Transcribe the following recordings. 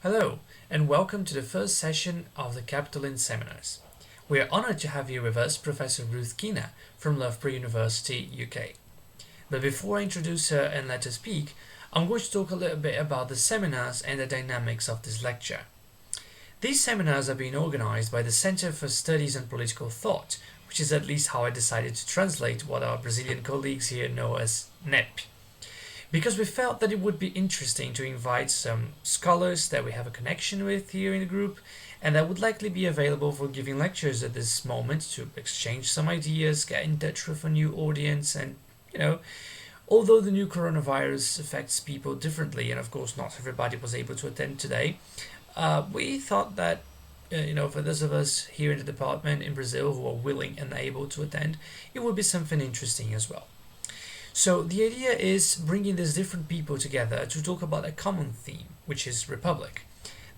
Hello, and welcome to the first session of the Capitoline seminars. We are honored to have here with us Professor Ruth Kinna from Loughborough University, UK. But before I introduce her and let her speak, I'm going to talk a little bit about the seminars and the dynamics of this lecture. These seminars are being organized by the Center for Studies in Political Thought, which is at least how I decided to translate what our Brazilian colleagues here know as NEP, because we felt that it would be interesting to invite some scholars that we have a connection with here in the group and that would likely be available for giving lectures at this moment to exchange some ideas, get in touch with a new audience, and although the new coronavirus affects people differently, and of course not everybody was able to attend today, we thought that for those of us here in the department in Brazil who are willing and able to attend, it would be something interesting as well. So the idea is bringing these different people together to talk about a common theme, which is republic.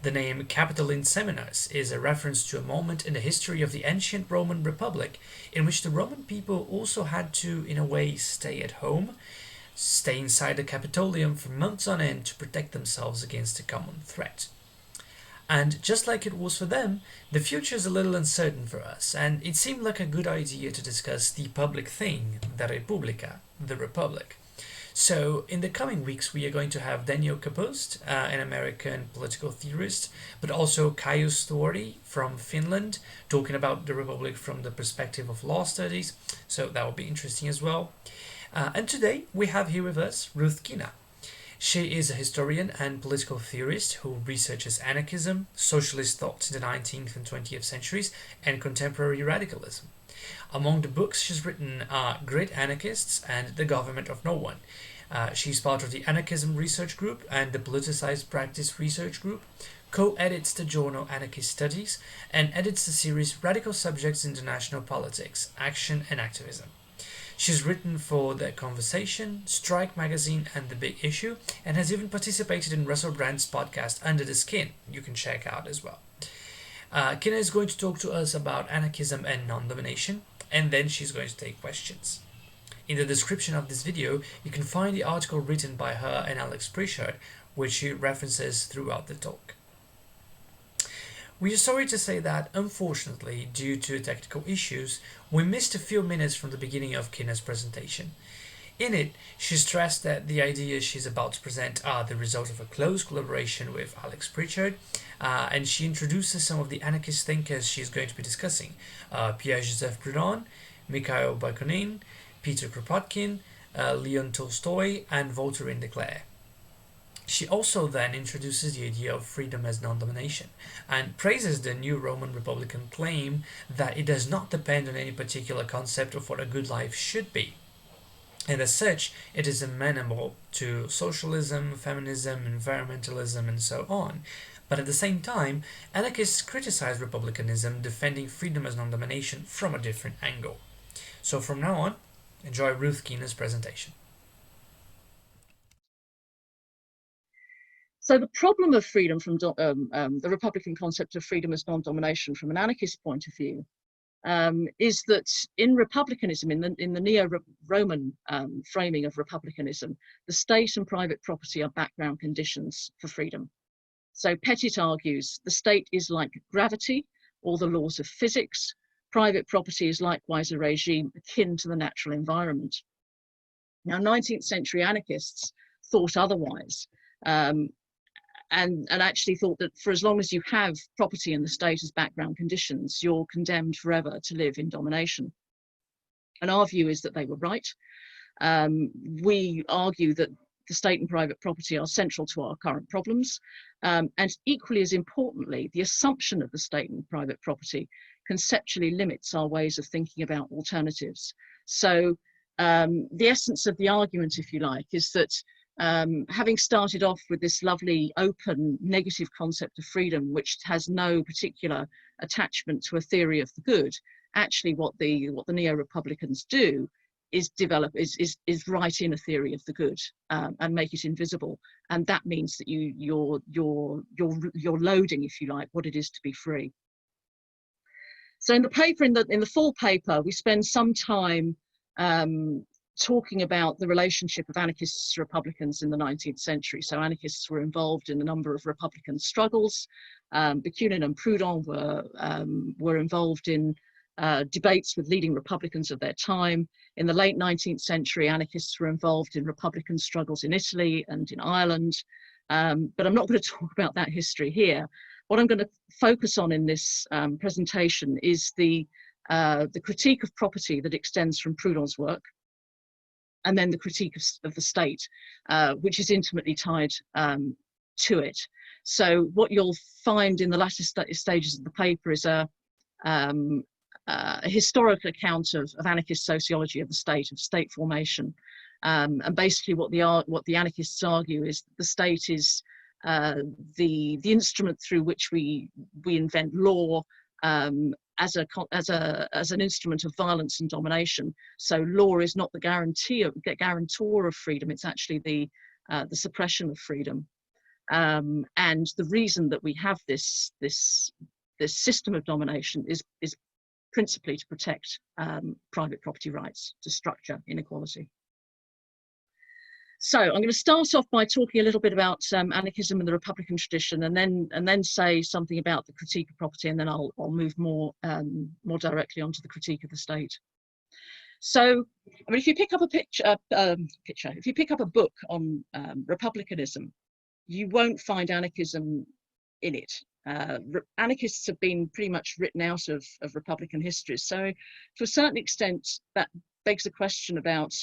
The name Capitoline Seminars is a reference to a moment in the history of the ancient Roman Republic in which the Roman people also had to, in a way, stay at home, stay inside the Capitolium for months on end to protect themselves against a common threat. And just like it was for them, the future is a little uncertain for us, and it seemed like a good idea to discuss the public thing, the Repubblica, the Republic. So, in the coming weeks, we are going to have Daniel Kapost, an American political theorist, but also Caius Thuori from Finland, talking about the Republic from the perspective of law studies. So, that will be interesting as well. And today, we have here with us Ruth Kinna. She is a historian and political theorist who researches anarchism, socialist thought in the 19th and 20th centuries, and contemporary radicalism. Among the books she's written are Great Anarchists and The Government of No One. She's part of the Anarchism Research Group and the Politicised Practice Research Group, co-edits the journal Anarchist Studies, and edits the series Radical Subjects in International Politics, Action and Activism. She's written for The Conversation, Strike Magazine, and The Big Issue, and has even participated in Russell Brand's podcast Under the Skin, you can check out as well. Kinna is going to talk to us about anarchism and non-domination, and then she's going to take questions. In the description of this video, you can find the article written by her and Alex Pritchard, which she references throughout the talk. We are sorry to say that, unfortunately, due to technical issues, we missed a few minutes from the beginning of Kinna's presentation. In it, she stressed that the ideas she's about to present are the result of a close collaboration with Alex Pritchard, and she introduces some of the anarchist thinkers she's going to be discussing: Pierre-Joseph Proudhon, Mikhail Bakunin, Peter Kropotkin, Leon Tolstoy, and Voltaire de Cleyre. She also then introduces the idea of freedom as non-domination and praises the new Roman Republican claim that it does not depend on any particular concept of what a good life should be. And as such, it is amenable to socialism, feminism, environmentalism, and so on. But at the same time, anarchists criticize republicanism, defending freedom as non-domination from a different angle. So from now on, enjoy Ruth Kinna's presentation. So the problem of freedom from the Republican concept of freedom as non-domination from an anarchist point of view is that in republicanism, in the neo-Roman framing of republicanism, the state and private property are background conditions for freedom. So Pettit argues the state is like gravity or the laws of physics. Private property is likewise a regime akin to the natural environment. Now, 19th century anarchists thought otherwise. And actually thought that for as long as you have property in the state as background conditions, you're condemned forever to live in domination. And our view is that they were right. We argue that the state and private property are central to our current problems. And equally as importantly, the assumption of the state and private property conceptually limits our ways of thinking about alternatives. So the essence of the argument, if you like, is that having started off with this lovely open negative concept of freedom, which has no particular attachment to a theory of the good, actually what the neo-republicans do is write in a theory of the good and make it invisible, and that means that you're loading, if you like, what it is to be free. So in the paper, in the full paper, we spend some time talking about the relationship of anarchists to Republicans in the 19th century. So anarchists were involved in a number of Republican struggles. Bakunin and Proudhon were involved in debates with leading Republicans of their time. In the late 19th century, anarchists were involved in Republican struggles in Italy and in Ireland. But I'm not going to talk about that history here. What I'm going to focus on in this presentation is the critique of property that extends from Proudhon's work, and then the critique of the state, which is intimately tied to it. So what you'll find in the latter stages of the paper is a historical account of anarchist sociology of the state, of state formation. And basically what the anarchists argue is that the state is the instrument through which we invent law, as an instrument of violence and domination. So law is not the guarantor of freedom; it's actually the suppression of freedom. And the reason that we have this system of domination is principally to protect private property rights, to structure inequality. So I'm going to start off by talking a little bit about anarchism and the Republican tradition, and then say something about the critique of property, and then I'll move more directly onto the critique of the state. So, I mean, if you pick up if you pick up a book on republicanism, you won't find anarchism in it. Anarchists have been pretty much written out of Republican history. So, to a certain extent, that begs the question about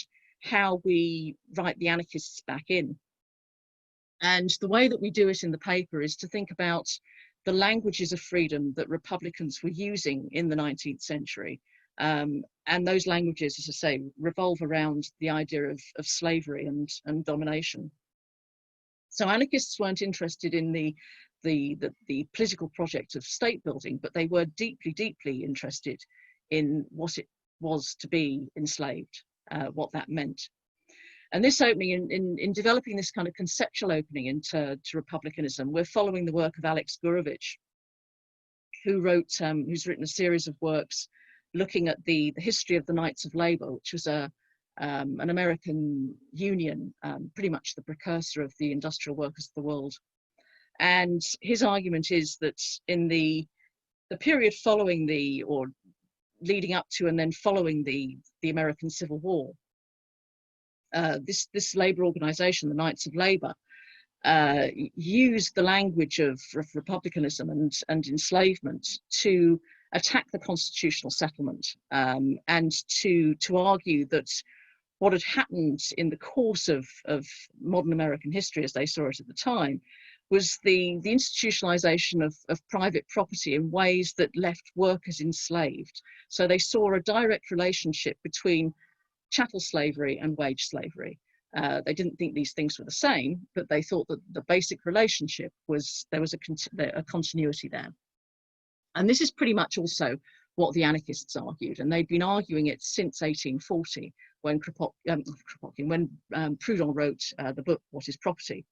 how we write the anarchists back in. And the way that we do it in the paper is to think about the languages of freedom that Republicans were using in the 19th century. And those languages, as I say, revolve around the idea of slavery and domination. So anarchists weren't interested in the political project of state building, but they were deeply, deeply interested in what it was to be enslaved. What that meant. And this opening, in developing this kind of conceptual opening into republicanism, we're following the work of Alex Gurevich, who's written a series of works looking at the history of the Knights of Labor, which was an American union, pretty much the precursor of the industrial workers of the world. And his argument is that in the period following or leading up to and then following the American Civil War, this labor organization, the Knights of Labor, used the language of republicanism and enslavement to attack the constitutional settlement, and to argue that what had happened in the course of modern American history, as they saw it at the time, was the institutionalization of private property in ways that left workers enslaved. So they saw a direct relationship between chattel slavery and wage slavery. They didn't think these things were the same, but they thought that the basic relationship was, there was a continuity there. And this is pretty much also what the anarchists argued, and they'd been arguing it since 1840, when Proudhon wrote the book, What is Property?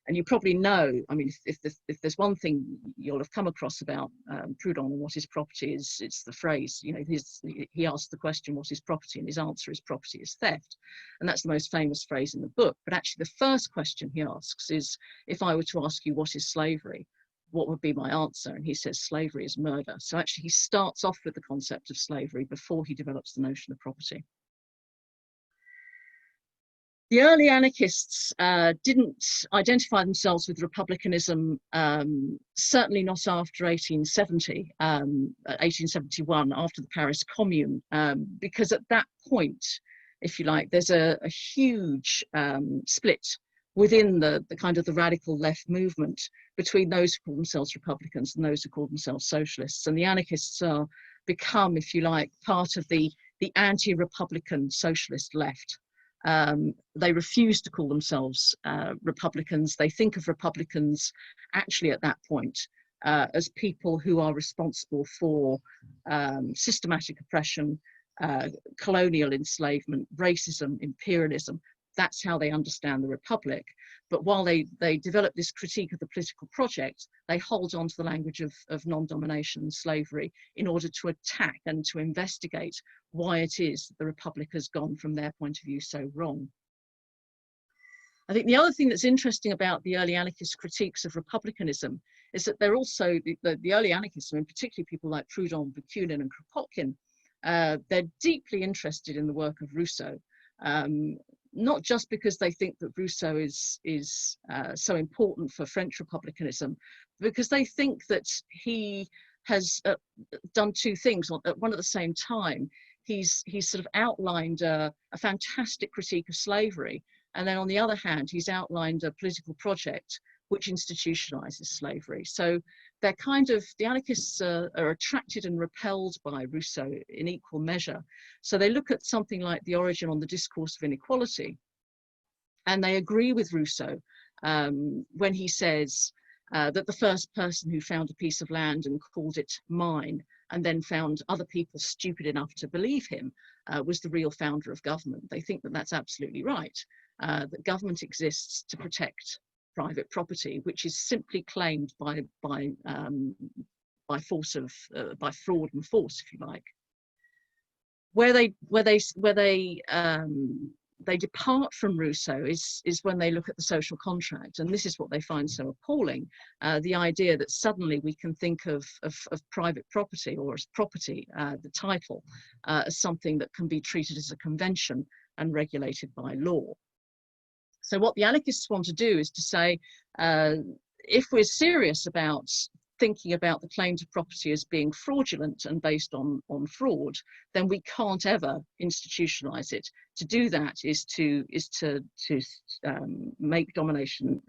And you probably know, I mean, if there's one thing you'll have come across about Proudhon and what is property, it's the phrase, you know, he asked the question, what is property? And his answer is, property is theft. And that's the most famous phrase in the book. But actually the first question he asks is, if I were to ask you what is slavery, what would be my answer? And he says, slavery is murder. So actually he starts off with the concept of slavery before he develops the notion of property. The early anarchists didn't identify themselves with republicanism, certainly not after 1871, after the Paris Commune, because at that point, if you like, there's a huge split within the kind of the radical left movement between those who call themselves Republicans and those who call themselves socialists. And the anarchists become, if you like, part of the anti-Republican socialist left. They refuse to call themselves Republicans. They think of Republicans actually at that point as people who are responsible for systematic oppression, colonial enslavement, racism, imperialism, That's how they understand the Republic. But while they develop this critique of the political project, they hold on to the language of non-domination and slavery in order to attack and to investigate why it is that the Republic has gone, from their point of view, so wrong. I think the other thing that's interesting about the early anarchist critiques of republicanism is that they're also, the early anarchists, and particularly people like Proudhon, Bakunin and Kropotkin, they're deeply interested in the work of Rousseau. Not just because they think that Rousseau is so important for French republicanism, because they think that he has done two things at one at the same time. He's sort of outlined a fantastic critique of slavery, and then on the other hand, he's outlined a political project which institutionalizes slavery. So they're kind of, the anarchists are attracted and repelled by Rousseau in equal measure. So they look at something like The Origin on the Discourse of Inequality, and they agree with Rousseau when he says that the first person who found a piece of land and called it mine, and then found other people stupid enough to believe him, was the real founder of government. They think that that's absolutely right, that government exists to protect private property, which is simply claimed by force of by fraud and force, if you like. Where they depart from Rousseau is when they look at the social contract, and this is what they find so appalling: the idea that suddenly we can think of private property, or as property, the title, as something that can be treated as a convention and regulated by law. So what the anarchists want to do is to say, if we're serious about thinking about the claim to property as being fraudulent and based on fraud, then we can't ever institutionalize it. To do that is to make domination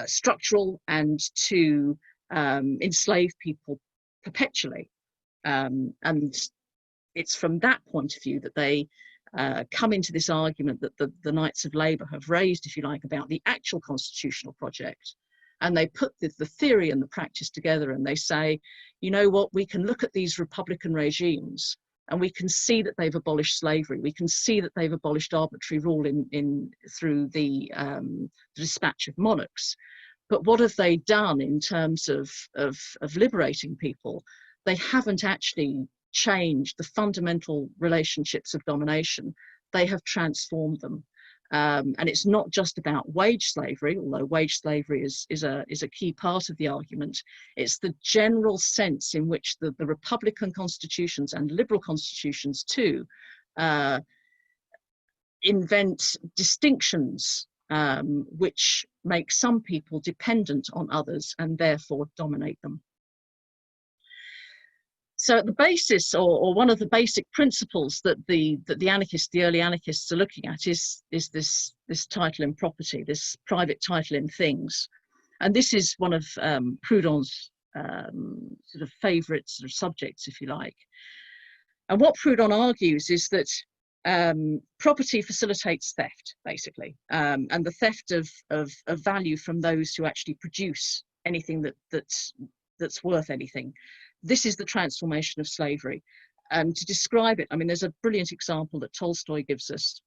structural and to enslave people perpetually. And it's from that point of view that they come into this argument that the Knights of Labour have raised, if you like, about the actual constitutional project. And they put the theory and the practice together, and they say, you know what, we can look at these republican regimes and we can see that they've abolished slavery. We can see that they've abolished arbitrary rule through the dispatch of monarchs. But what have they done in terms of liberating people? They haven't actually changed the fundamental relationships of domination. They have transformed them. And it's not just about wage slavery, although wage slavery is a key part of the argument. It's the general sense in which the Republican constitutions and liberal constitutions too invent distinctions which make some people dependent on others and therefore dominate them. So at the basis, or one of the basic principles that the anarchists, the early anarchists, are looking at is this title in property, this private title in things, and this is one of Proudhon's sort of favourite sort of subjects, if you like. And what Proudhon argues is that property facilitates theft, basically, and the theft of value from those who actually produce anything that's worth anything. This is the transformation of slavery. And to describe it, I mean, there's a brilliant example that Tolstoy gives us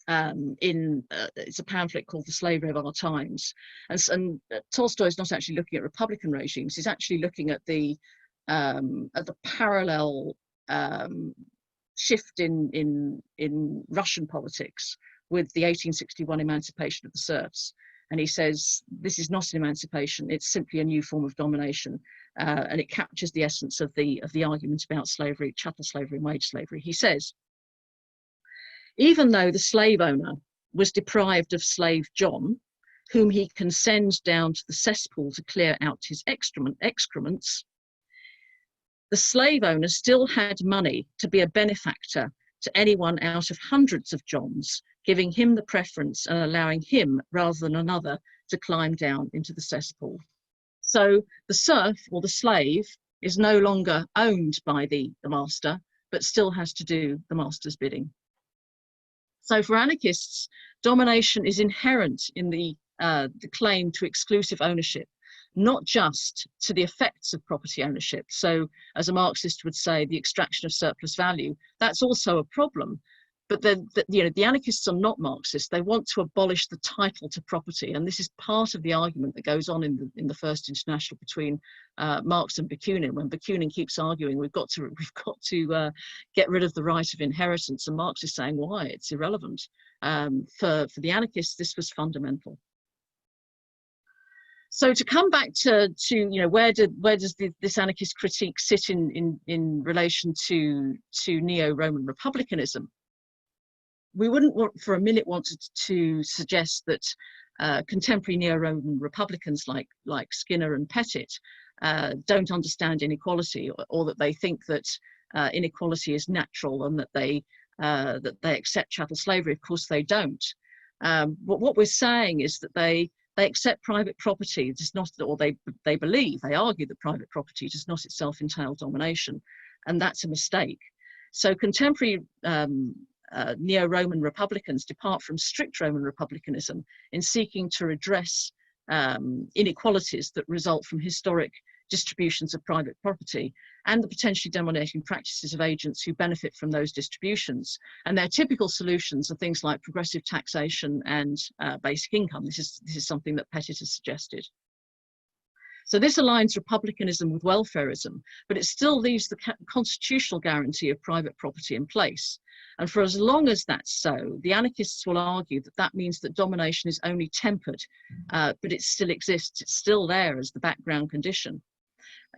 it's a pamphlet called The Slavery of Our Times. And Tolstoy is not actually looking at republican regimes, he's actually looking at the parallel shift in Russian politics with the 1861 emancipation of the serfs. And he says, this is not an emancipation, it's simply a new form of domination. And it captures the essence of the argument about slavery, chattel slavery and wage slavery. He says, even though the slave owner was deprived of slave John, whom he can send down to the cesspool to clear out his excrements, the slave owner still had money to be a benefactor to anyone out of hundreds of Johns, giving him the preference and allowing him, rather than another, to climb down into the cesspool. So the serf, or the slave, is no longer owned by the master, but still has to do the master's bidding. So for anarchists, domination is inherent in the claim to exclusive ownership, not just to the effects of property ownership. So as a Marxist would say, the extraction of surplus value, that's also a problem. but the anarchists are not Marxists. They want to abolish the title to property, and this is part of the argument that goes on in the First International between Marx and Bakunin. When Bakunin keeps arguing, we've got to get rid of the right of inheritance, and Marx is saying why it's irrelevant. For the anarchists, this was fundamental. So to come back to where does this anarchist critique sit in relation to neo-Roman republicanism? We wouldn't for a minute want to suggest that contemporary neo-Roman republicans like Skinner and Pettit don't understand inequality, or that they think that inequality is natural and that they accept chattel slavery. Of course they don't. But what we're saying is that they accept private property, does not, or they argue that private property does not itself entail domination, and that's a mistake. So contemporary neo-Roman republicans depart from strict Roman republicanism in seeking to redress inequalities that result from historic distributions of private property and the potentially dominating practices of agents who benefit from those distributions. And their typical solutions are things like progressive taxation and basic income. This is something that Pettit has suggested. So this aligns republicanism with welfarism, but it still leaves the constitutional guarantee of private property in place. And for as long as that's so, the anarchists will argue that that means that domination is only tempered, but it still exists, it's still there as the background condition.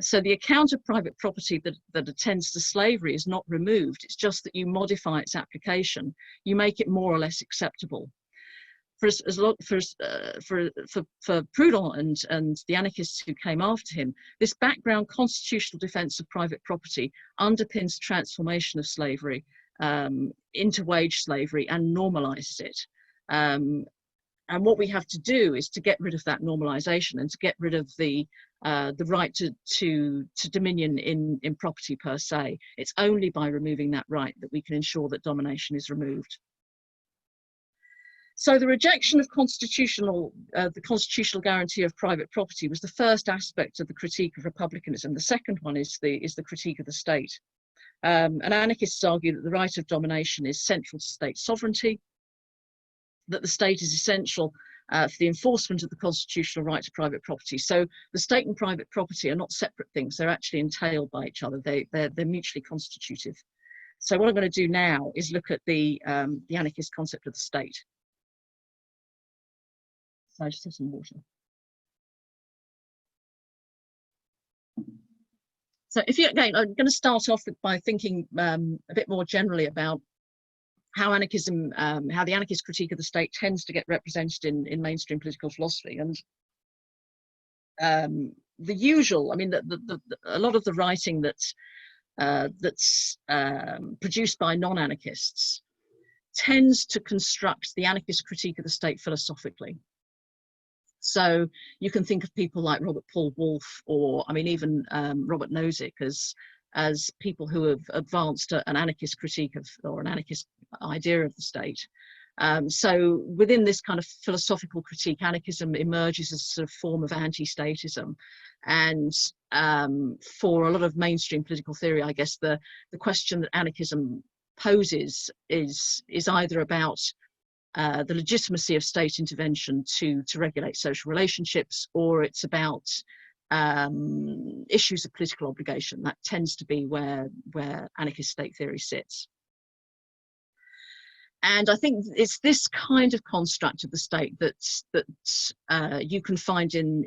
So the account of private property that attends to slavery is not removed, it's just that you modify its application, you make it more or less acceptable. For Proudhon and the anarchists who came after him, this background constitutional defence of private property underpins transformation of slavery into wage slavery and normalises it. And what we have to do is to get rid of that normalisation and to get rid of the right to dominion in property per se. It's only by removing that right that we can ensure that domination is removed. So the rejection of the constitutional guarantee of private property was the first aspect of the critique of republicanism. The second one is the critique of the state. And anarchists argue that the right of domination is central to state sovereignty, that the state is essential for the enforcement of the constitutional right to private property. So the state and private property are not separate things, they're actually entailed by each other, they're mutually constitutive. So what I'm going to do now is look at the anarchist concept of the state. So I just have some water. So again, I'm going to start off by thinking a bit more generally about how anarchism, how the anarchist critique of the state tends to get represented in mainstream political philosophy. And the usual, I mean, a lot of the writing that's produced by non-anarchists tends to construct the anarchist critique of the state philosophically. So you can think of people like Robert Paul Wolff, or I mean even Robert Nozick as people who have advanced an anarchist critique of, or an anarchist idea of the state. So within this kind of philosophical critique, anarchism emerges as a sort of form of anti-statism. And for a lot of mainstream political theory, I guess the question that anarchism poses is either about the legitimacy of state intervention to regulate social relationships, or it's about issues of political obligation. That tends to be where anarchist state theory sits. And I think it's this kind of construct of the state that you can find in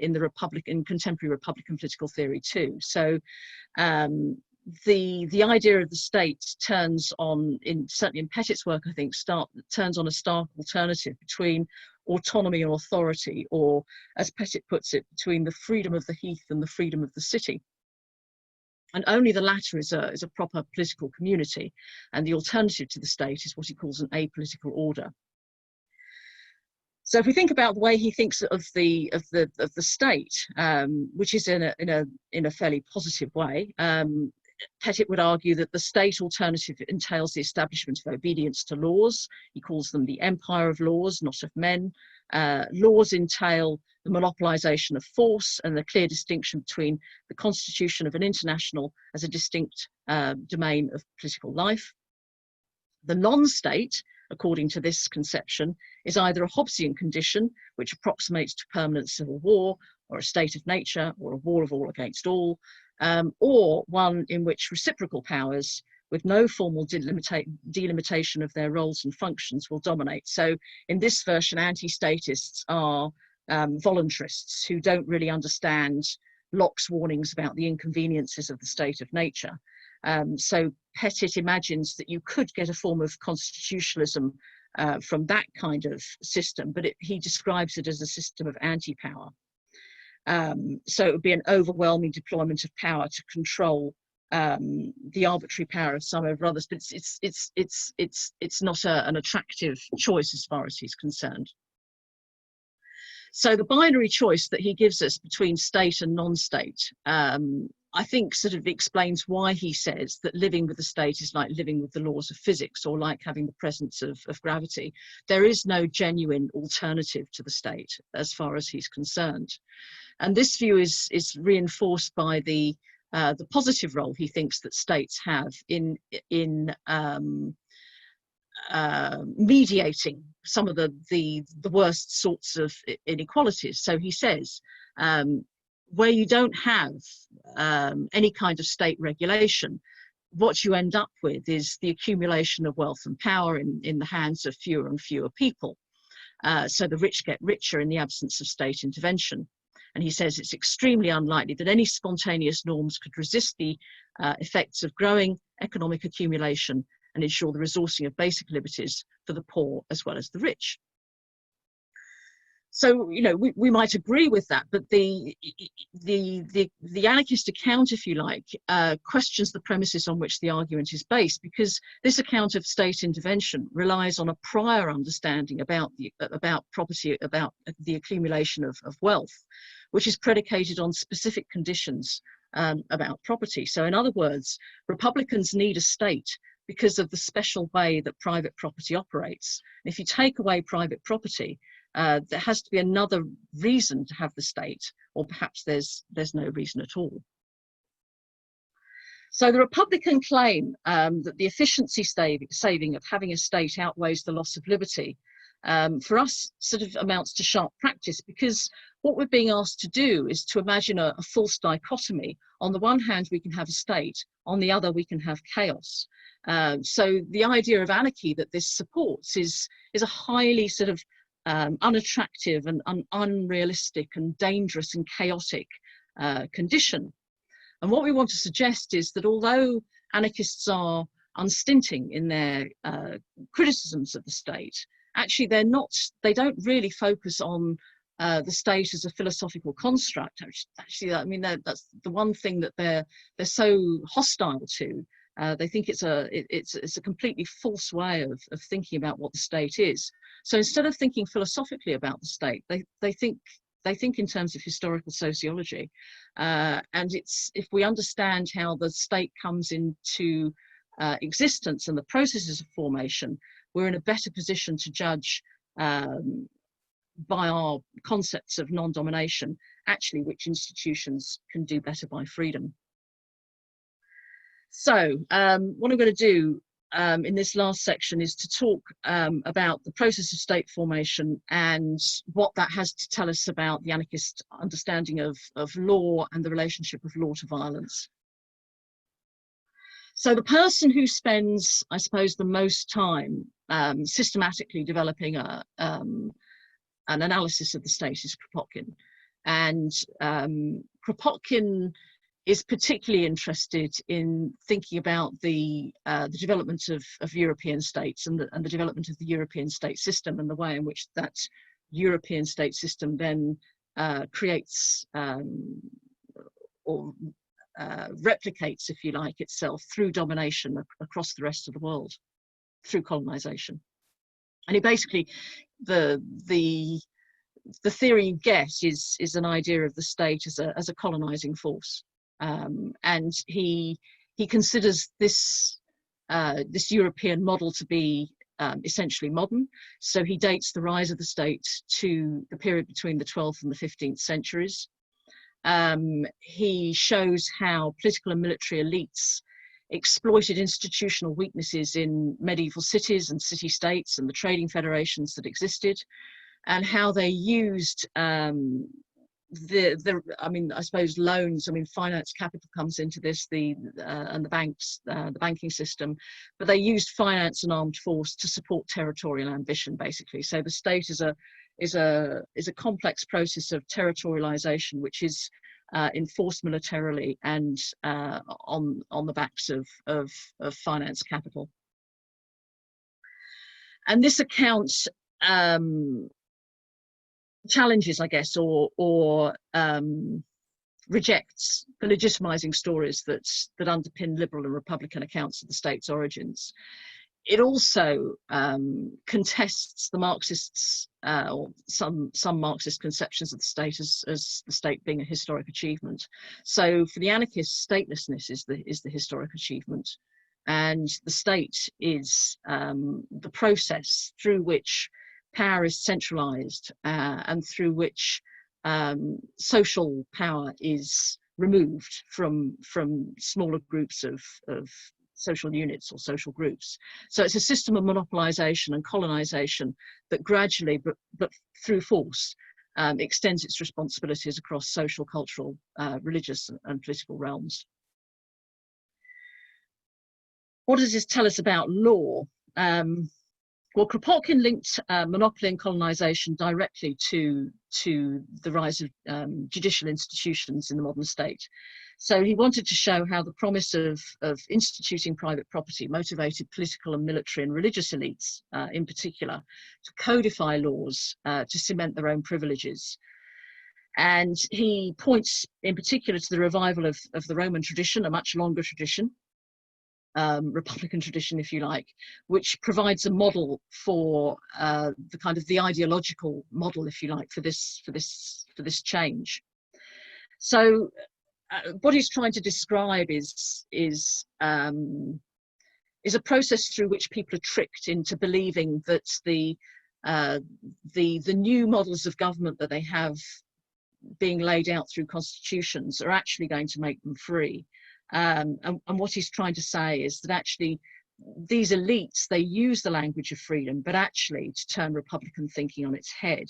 contemporary Republican political theory too. So the idea of the state turns on, certainly in Pettit's work, I think, turns on a stark alternative between autonomy and authority, or as Pettit puts it, between the freedom of the heath and the freedom of the city. And only the latter is a proper political community, and the alternative to the state is what he calls an apolitical order. So if we think about the way he thinks of the state, which is in a fairly positive way, Pettit would argue that the state alternative entails the establishment of obedience to laws. He calls them the empire of laws, not of men. Laws entail the monopolization of force and the clear distinction between the constitution of an international as a distinct domain of political life. The non-state, according to this conception, is either a Hobbesian condition, which approximates to permanent civil war, or a state of nature, or a war of all against all, or one in which reciprocal powers, with no formal delimitation of their roles and functions, will dominate. So in this version, anti-statists are voluntarists who don't really understand Locke's warnings about the inconveniences of the state of nature. So Pettit imagines that you could get a form of constitutionalism from that kind of system, but he describes it as a system of anti-power. So it would be an overwhelming deployment of power to control the arbitrary power of some over others, but it's not an attractive choice as far as he's concerned. So the binary choice that he gives us between state and non-state, I think sort of explains why he says that living with the state is like living with the laws of physics, or like having the presence of gravity. There is no genuine alternative to the state as far as he's concerned. And this view is reinforced by the positive role he thinks that states have in mediating some of the worst sorts of inequalities. So he says, where you don't have any kind of state regulation, what you end up with is the accumulation of wealth and power in the hands of fewer and fewer people. So the rich get richer in the absence of state intervention. And he says it's extremely unlikely that any spontaneous norms could resist the effects of growing economic accumulation and ensure the resourcing of basic liberties for the poor as well as the rich. So, you know, we might agree with that, but the anarchist account, if you like, questions the premises on which the argument is based, because this account of state intervention relies on a prior understanding about property, about the accumulation of wealth, which is predicated on specific conditions about property. So in other words, Republicans need a state because of the special way that private property operates. If you take away private property, there has to be another reason to have the state, or perhaps there's no reason at all. So the Republican claim that the efficiency saving of having a state outweighs the loss of liberty, for us sort of amounts to sharp practice, because what we're being asked to do is to imagine a false dichotomy. On the one hand, we can have a state, on the other, we can have chaos. So the idea of anarchy that this supports is a highly sort of unattractive and unrealistic and dangerous and chaotic condition. And what we want to suggest is that although anarchists are unstinting in their criticisms of the state, actually they don't really focus on the state as a philosophical construct. Actually, I mean, that's the one thing that they're so hostile to. They think it's a completely false way of thinking about what the state is. So instead of thinking philosophically about the state, they think in terms of historical sociology. And if we understand how the state comes into existence and the processes of formation, we're in a better position to judge by our concepts of non-domination, actually which institutions can do better by freedom. So what I'm going to do in this last section is to talk about the process of state formation and what that has to tell us about the anarchist understanding of law and the relationship of law to violence. So the person who spends, I suppose, the most time systematically developing an analysis of the state is Kropotkin. And Kropotkin is particularly interested in thinking about the development of European states and the development of the European state system, and the way in which that European state system then creates or replicates, if you like, itself through domination across the rest of the world, through colonization. And it basically, the theory you get is an idea of the state as a colonizing force. And he considers this European model to be essentially modern. So he dates the rise of the state to the period between the 12th and the 15th centuries. He shows how political and military elites exploited institutional weaknesses in medieval cities and city-states and the trading federations that existed, and how they used I suppose loans, finance capital comes into this, and the banks, the banking system, but they used finance and armed force to support territorial ambition, basically. So the state is a complex process of territorialization, which is enforced militarily and on the backs of finance capital. And this account challenges, I guess, or rejects the legitimizing stories that underpin liberal and republican accounts of the state's origins. It also contests the Marxists, or some Marxist conceptions of the state as the state being a historic achievement. So for the anarchists, statelessness is the historic achievement, and the state is the process through which power is centralized and through which social power is removed from smaller groups of social units or social groups. So it's a system of monopolization and colonization that gradually, but through force, extends its responsibilities across social, cultural, religious and political realms. What does this tell us about law? Well, Kropotkin linked monopoly and colonization directly to the rise of judicial institutions in the modern state. So he wanted to show how the promise of instituting private property motivated political and military and religious elites, in particular, to codify laws to cement their own privileges. And he points in particular to the revival of the Roman tradition, a much longer tradition, republican tradition, if you like, which provides a model for the ideological model, if you like, for this change. So what he's trying to describe is a process through which people are tricked into believing that the new models of government that they have being laid out through constitutions are actually going to make them free. And what he's trying to say is that actually these elites, they use the language of freedom, but actually to turn Republican thinking on its head,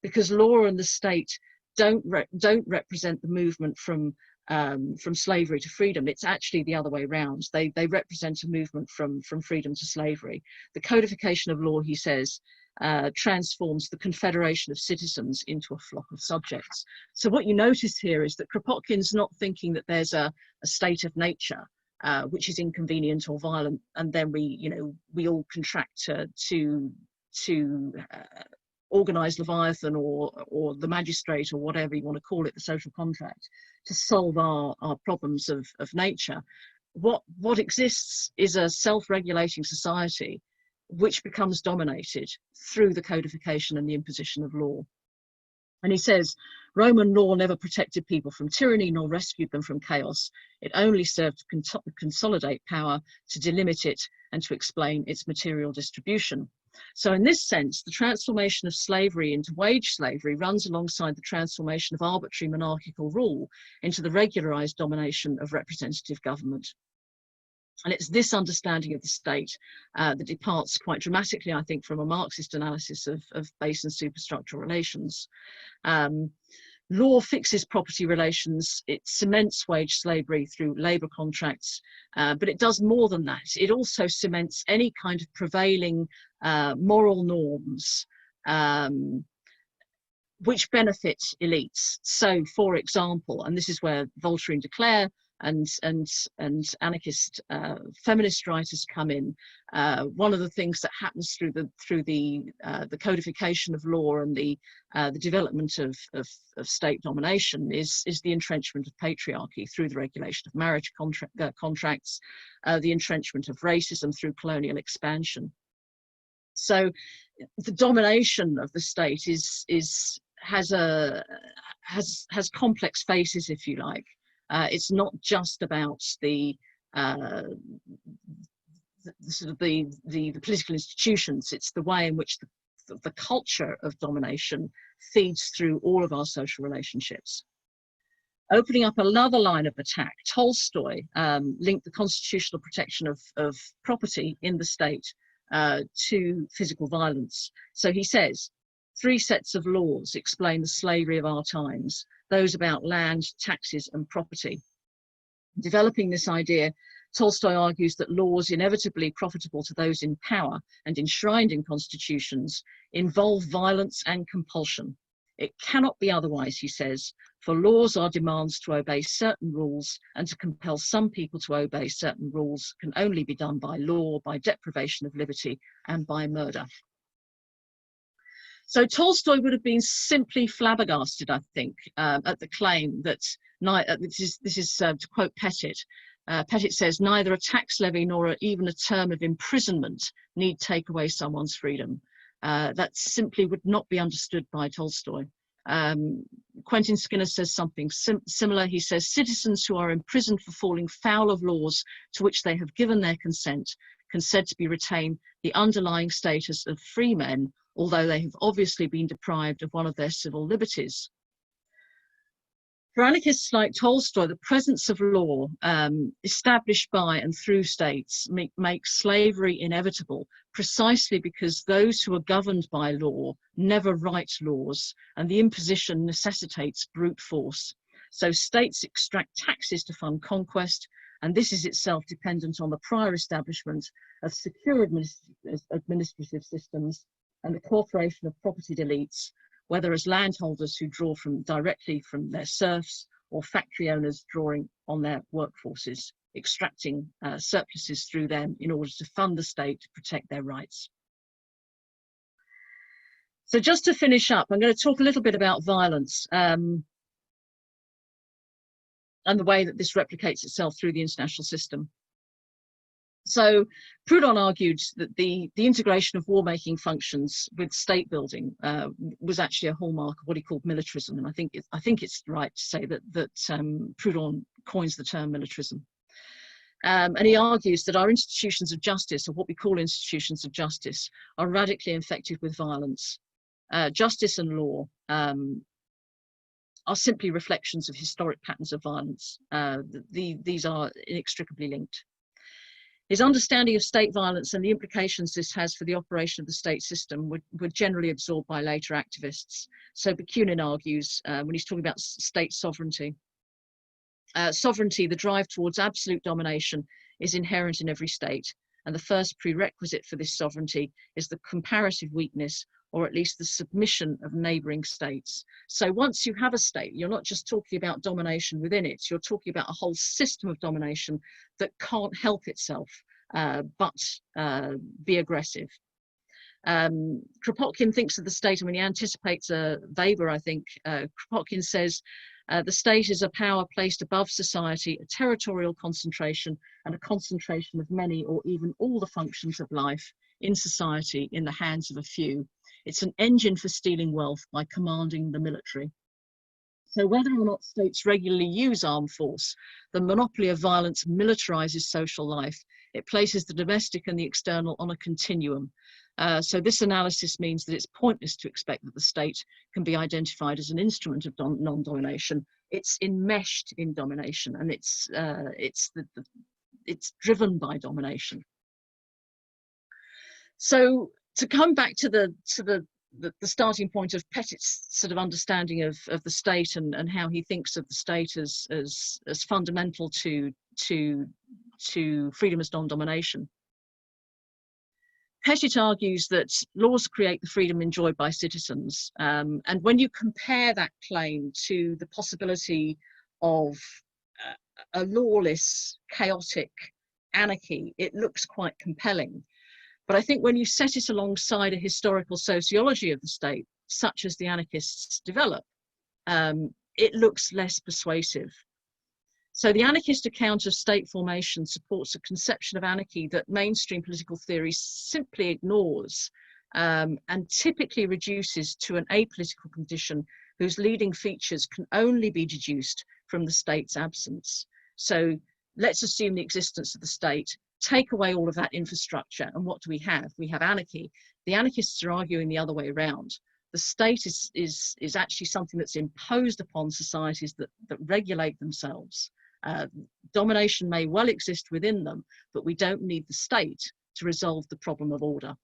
because law and the state don't represent the movement from slavery to freedom. It's actually the other way around. They represent a movement from freedom to slavery. The codification of law, he says, transforms the confederation of citizens into a flock of subjects. So what you notice here is that Kropotkin's not thinking that there's a state of nature which is inconvenient or violent, and then we all contract to organize Leviathan or the magistrate, or whatever you want to call it, the social contract, to solve our problems of nature. What exists is a self-regulating society which becomes dominated through the codification and the imposition of law. And he says, Roman law never protected people from tyranny nor rescued them from chaos. It only served to consolidate power, to delimit it, and to explain its material distribution. So in this sense, the transformation of slavery into wage slavery runs alongside the transformation of arbitrary monarchical rule into the regularized domination of representative government. And it's this understanding of the state that departs quite dramatically, I think, from a Marxist analysis of base and superstructural relations. Law fixes property relations, it cements wage slavery through labour contracts, but it does more than that. It also cements any kind of prevailing moral norms which benefit elites. So, for example, and this is where Voltaire de Cleyre and anarchist feminist writers come in. One of the things that happens through the codification of law and the development of state domination is the entrenchment of patriarchy through the regulation of marriage contracts, the entrenchment of racism through colonial expansion. So the domination of the state has complex faces, if you like. It's not just about the political institutions. It's the way in which the culture of domination feeds through all of our social relationships. Opening up another line of attack, Tolstoy linked the constitutional protection of property in the state to physical violence. So he says, 3 sets of laws explain the slavery of our times, those about land, taxes, and property. Developing this idea, Tolstoy argues that laws inevitably profitable to those in power and enshrined in constitutions involve violence and compulsion. It cannot be otherwise, he says, for laws are demands to obey certain rules, and to compel some people to obey certain rules can only be done by law, by deprivation of liberty, and by murder. So Tolstoy would have been simply flabbergasted, I think, at the claim that, this is to quote Pettit, Pettit says, neither a tax levy nor even a term of imprisonment need take away someone's freedom. That simply would not be understood by Tolstoy. Quentin Skinner says something similar. He says, citizens who are imprisoned for falling foul of laws to which they have given their consent can said to be retain the underlying status of free men, although they have obviously been deprived of one of their civil liberties. For anarchists like Tolstoy, the presence of law established by and through states makes slavery inevitable, precisely because those who are governed by law never write laws, and the imposition necessitates brute force. So states extract taxes to fund conquest, and this is itself dependent on the prior establishment of secure administrative systems and the cooperation of propertied elites, whether as landholders who draw directly from their serfs, or factory owners drawing on their workforces, extracting surpluses through them in order to fund the state to protect their rights. So just to finish up, I'm going to talk a little bit about violence and the way that this replicates itself through the international system. So Proudhon argued that the integration of war-making functions with state building was actually a hallmark of what he called militarism, and I think it's right to say that Proudhon coins the term militarism. And he argues that our institutions of justice, or what we call institutions of justice, are radically infected with violence. Justice and law are simply reflections of historic patterns of violence. These are inextricably linked. His understanding of state violence and the implications this has for the operation of the state system were generally absorbed by later activists. So Bakunin argues, when he's talking about state sovereignty, sovereignty, the drive towards absolute domination, is inherent in every state, and the first prerequisite for this sovereignty is the comparative weakness, or at least the submission of neighbouring states. So once you have a state, you're not just talking about domination within it, you're talking about a whole system of domination that can't help itself but be aggressive. Kropotkin thinks of the state, and when he anticipates Weber, I think, Kropotkin says, the state is a power placed above society, a territorial concentration, and a concentration of many or even all the functions of life in society in the hands of a few. It's an engine for stealing wealth by commanding the military. So whether or not states regularly use armed force, the monopoly of violence militarizes social life. It places the domestic and the external on a continuum. So this analysis means that it's pointless to expect that the state can be identified as an instrument of non-domination. It's enmeshed in domination, and it's driven by domination. So to come back to the starting point of Pettit's sort of understanding of the state and how he thinks of the state as fundamental to freedom as non-domination. Pettit argues that laws create the freedom enjoyed by citizens, and when you compare that claim to the possibility of a lawless, chaotic anarchy, it looks quite compelling. But I think when you set it alongside a historical sociology of the state, such as the anarchists develop, it looks less persuasive. So the anarchist account of state formation supports a conception of anarchy that mainstream political theory simply ignores, and typically reduces to an apolitical condition whose leading features can only be deduced from the state's absence. So let's assume the existence of the state, take away all of that infrastructure, and what do we have? We have anarchy. The anarchists are arguing the other way around. the state is actually something that's imposed upon societies that regulate themselves. Domination may well exist within them, but we don't need the state to resolve the problem of order.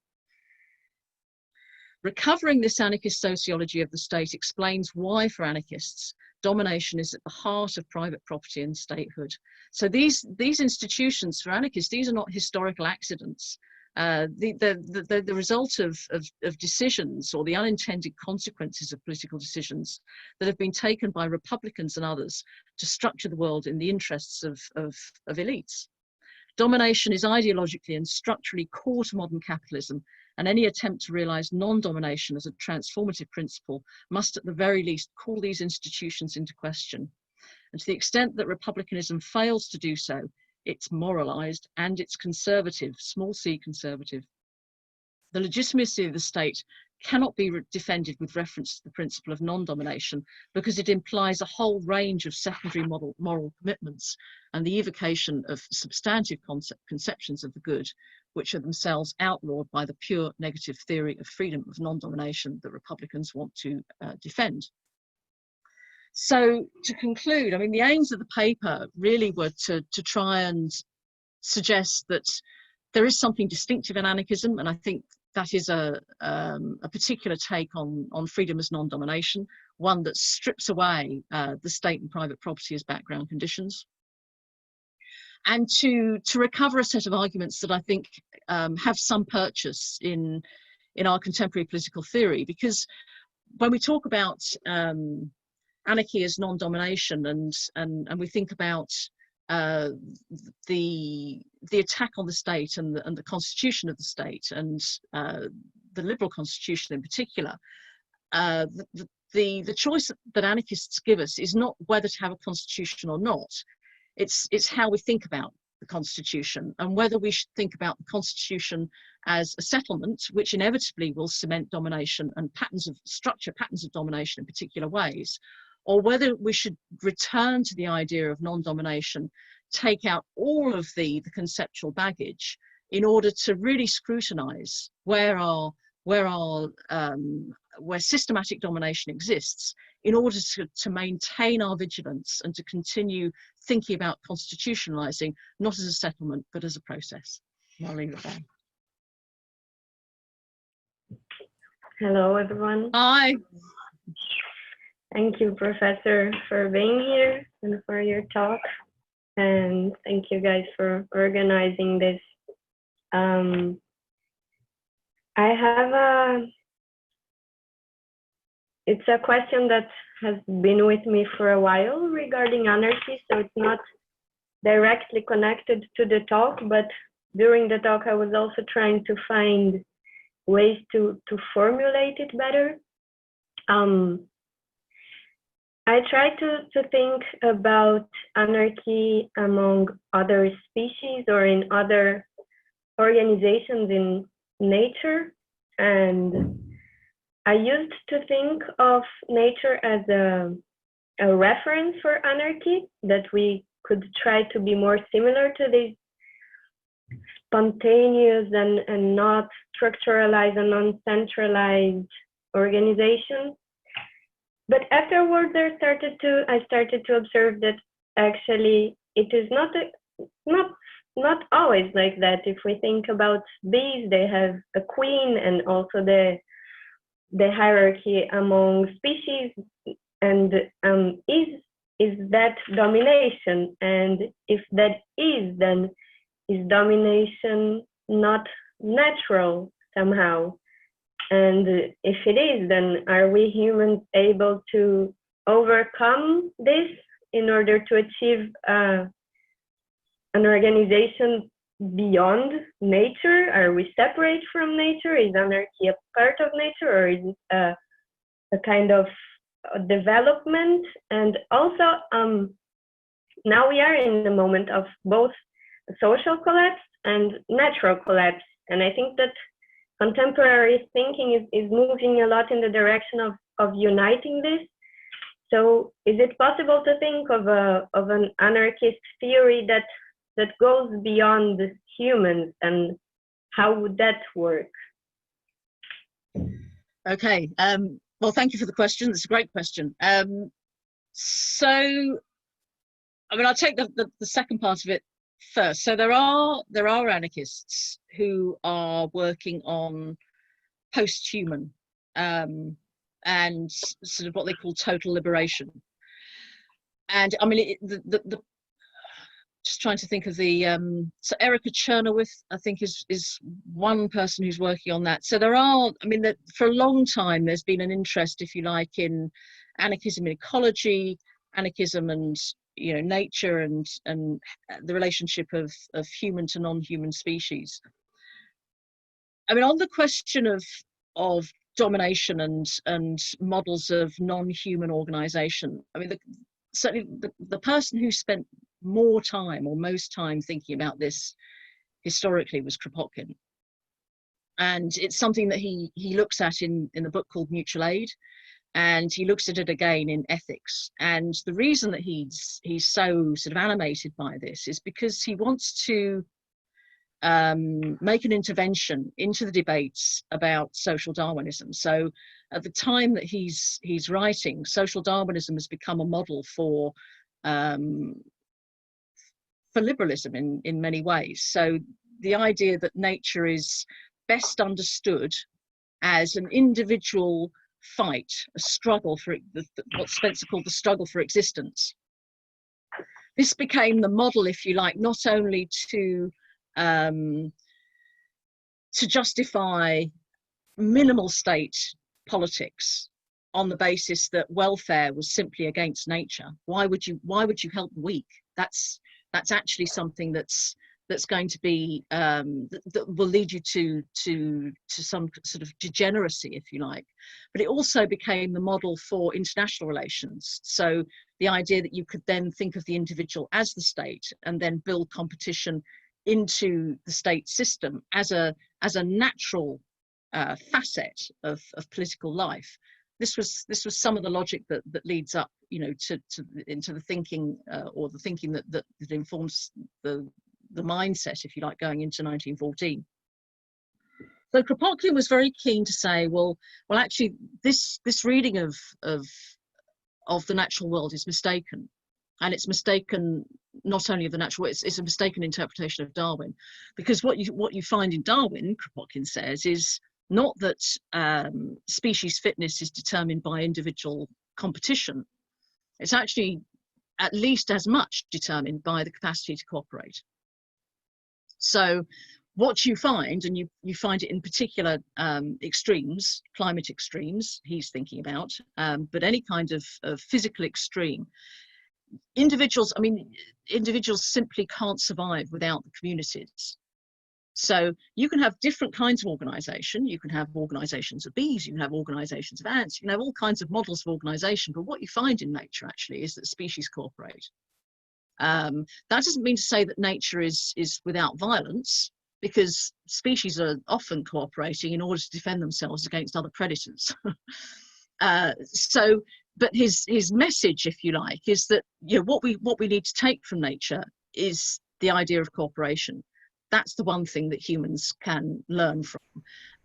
Recovering this anarchist sociology of the state explains why, for anarchists, domination is at the heart of private property and statehood. So these institutions, for anarchists, these are not historical accidents. The result of decisions, or the unintended consequences of political decisions that have been taken by Republicans and others to structure the world in the interests of elites. Domination is ideologically and structurally core to modern capitalism, and any attempt to realize non-domination as a transformative principle must at the very least call these institutions into question. And to the extent that republicanism fails to do so, it's moralized and it's conservative, small c conservative. The legitimacy of the state cannot be defended with reference to the principle of non-domination, because it implies a whole range of secondary moral commitments and the evocation of substantive conceptions of the good, which are themselves outlawed by the pure negative theory of freedom of non-domination that Republicans want to defend. So to conclude, I mean, the aims of the paper really were to try and suggest that there is something distinctive in anarchism, and I think that is a particular take on freedom as non-domination, one that strips away the state and private property as background conditions, and to recover a set of arguments that I think have some purchase in our contemporary political theory. Because when we talk about anarchy as non-domination, and we think about the attack on the state and the constitution of the state, and the liberal constitution in particular, the choice that anarchists give us is not whether to have a constitution or not. It's how we think about the constitution, and whether we should think about the constitution as a settlement which inevitably will cement domination and patterns of domination in particular ways, or whether we should return to the idea of non-domination, take out all of the conceptual baggage in order to really scrutinize where systematic domination exists, in order to maintain our vigilance and to continue thinking about constitutionalizing, not as a settlement, but as a process. I'll leave it there. Hello, everyone. Hi. Thank you, Professor, for being here and for your talk. And thank you guys for organizing this. I have it's a question that has been with me for a while regarding anarchy, so it's not directly connected to the talk, but during the talk I was also trying to find ways to formulate it better. I try to think about anarchy among other species or in other organizations in nature, and I used to think of nature as a reference for anarchy, that we could try to be more similar to these spontaneous and not structuralized and non-centralized organizations. But afterwards, I started to observe that actually it is not always like that. If we think about bees, they have a queen, and also the hierarchy among species, and is that domination? And if that is, then is domination not natural somehow? And if it is, then are we humans able to overcome this in order to achieve an organization beyond nature? Are we separate from nature? Is anarchy a part of nature, or is it a kind of development? And also, now we are in the moment of both social collapse and natural collapse, and I think that contemporary thinking is moving a lot in the direction of uniting this. So is it possible to think of an anarchist theory that goes beyond humans, and how would that work? Okay. Well, thank you for the question. It's a great question. So, I mean, I'll take the second part of it first. So there are anarchists who are working on post-human and sort of what they call total liberation. And I mean, just trying to think of the so Erica Chernowith, I think, is one person who's working on that. So there are, I mean, that for a long time there's been an interest, if you like, in anarchism in ecology, anarchism and nature, and the relationship of human to non-human species. I mean, on the question of domination and models of non-human organization, I mean, certainly the person who spent more time or most time thinking about this historically was Kropotkin. And it's something that he looks at in the book called Mutual Aid, and he looks at it again in Ethics. And the reason that he's so sort of animated by this is because he wants to make an intervention into the debates about social Darwinism. So at the time that he's writing, social Darwinism has become a model for liberalism in many ways. So the idea that nature is best understood as an individual fight, a struggle for what Spencer called the struggle for existence. This became the model, if you like, not only to justify minimal state politics on the basis that welfare was simply against nature. Why would you help the weak? That's actually something that's going to be that will lead you to some sort of degeneracy, if you like. But it also became the model for international relations. So the idea that you could then think of the individual as the state and then build competition into the state system as a natural facet of political life. This was some of the logic that leads up, into the thinking or the thinking that informs the mindset, if you like, going into 1914. So Kropotkin was very keen to say, well, actually, this reading of the natural world is mistaken, and it's mistaken not only of the natural world, it's a mistaken interpretation of Darwin, because what you find in Darwin, Kropotkin says, is not that species fitness is determined by individual competition. It's actually at least as much determined by the capacity to cooperate. So what you find, and you find it in particular extremes, climate extremes he's thinking about, but any kind of physical extreme, individuals simply can't survive without the communities. So you can have different kinds of organization. You can have organizations of bees, you can have organizations of ants, you can have all kinds of models of organization, but what you find in nature actually is that species cooperate. That doesn't mean to say that nature is without violence, because species are often cooperating in order to defend themselves against other predators. But his message, if you like, is that what we need to take from nature is the idea of cooperation. That's the one thing that humans can learn from.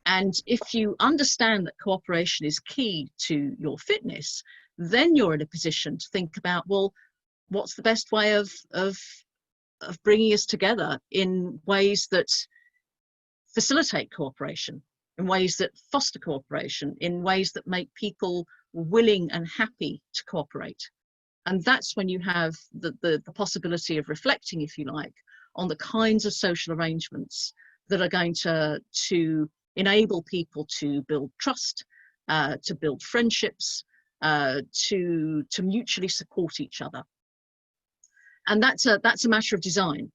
And if you understand that cooperation is key to your fitness, then you're in a position to think about, well, what's the best way of bringing us together in ways that facilitate cooperation, in ways that foster cooperation, in ways that make people willing and happy to cooperate. And that's when you have the possibility of reflecting, if you like, on the kinds of social arrangements that are going to enable people to build trust, to build friendships, to mutually support each other. And that's a matter of design.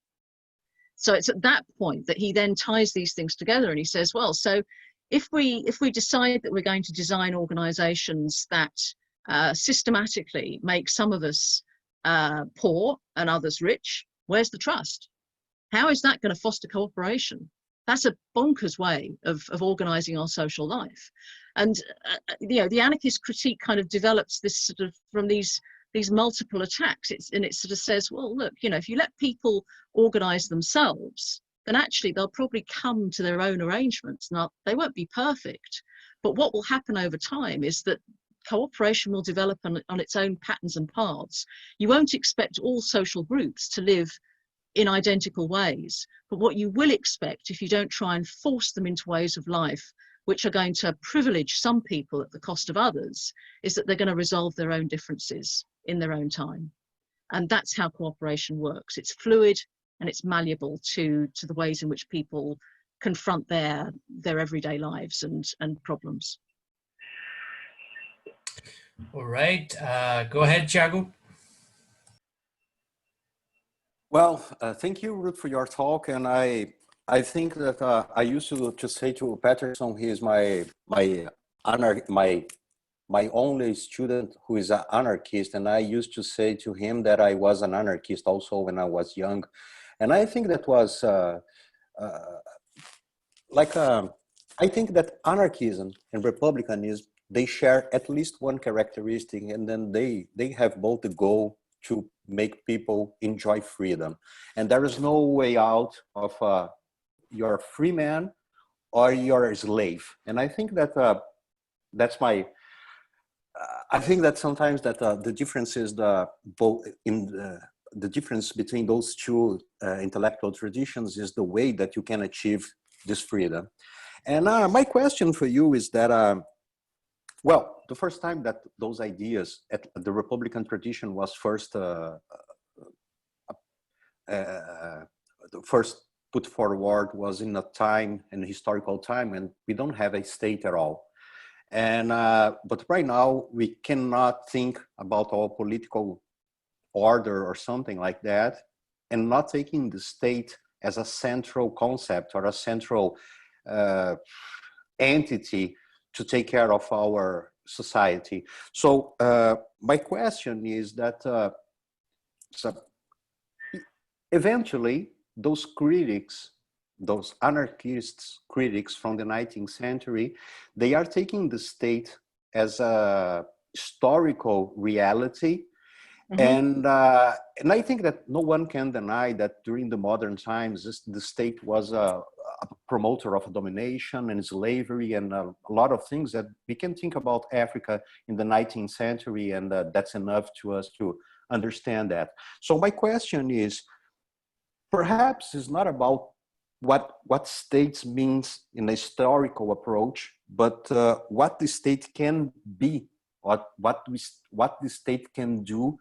So it's at that point that he then ties these things together, and he says, well, so if we decide that we're going to design organizations that systematically make some of us poor and others rich, where's the trust? How is that going to foster cooperation? That's a bonkers way of organizing our social life. And the anarchist critique kind of develops this sort of from these multiple attacks. It sort of says, well, look, if you let people organize themselves, then actually they'll probably come to their own arrangements. Now, they won't be perfect, but what will happen over time is that cooperation will develop on its own patterns and paths. You won't expect all social groups to live in identical ways, but what you will expect, if you don't try and force them into ways of life which are going to privilege some people at the cost of others, is that they're going to resolve their own differences in their own time. And that's how cooperation works. It's fluid and it's malleable to the ways in which people confront their everyday lives and problems. All right, go ahead, Thiago. Well, thank you, Ruth, for your talk. And I think that I used to say to Patterson, he is my only student who is an anarchist. And I used to say to him that I was an anarchist also when I was young. And I think that was I think that anarchism and republicanism, they share at least one characteristic, and then they have both the goal to make people enjoy freedom. And there is no way out of you're a free man or you're a slave. And I think that that's my, I think that sometimes that the difference is the difference between those two intellectual traditions is the way that you can achieve this freedom. And my question for you is that, well, the first time that those ideas at the Republican tradition was first put forward was in a time, in a historical time, and we don't have a state at all. And but right now we cannot think about our political order or something like that, and not taking the state as a central concept or a central entity to take care of our society. So my question is that so eventually those critics, those anarchist critics from the 19th century, they are taking the state as a historical reality. Mm-hmm. And I think that no one can deny that during the modern times, the state was a promoter of domination and slavery and a lot of things that we can think about Africa in the 19th century, and that's enough to us to understand that. So my question is, perhaps it's not about what states means in a historical approach, but what the state can be, or what the state can do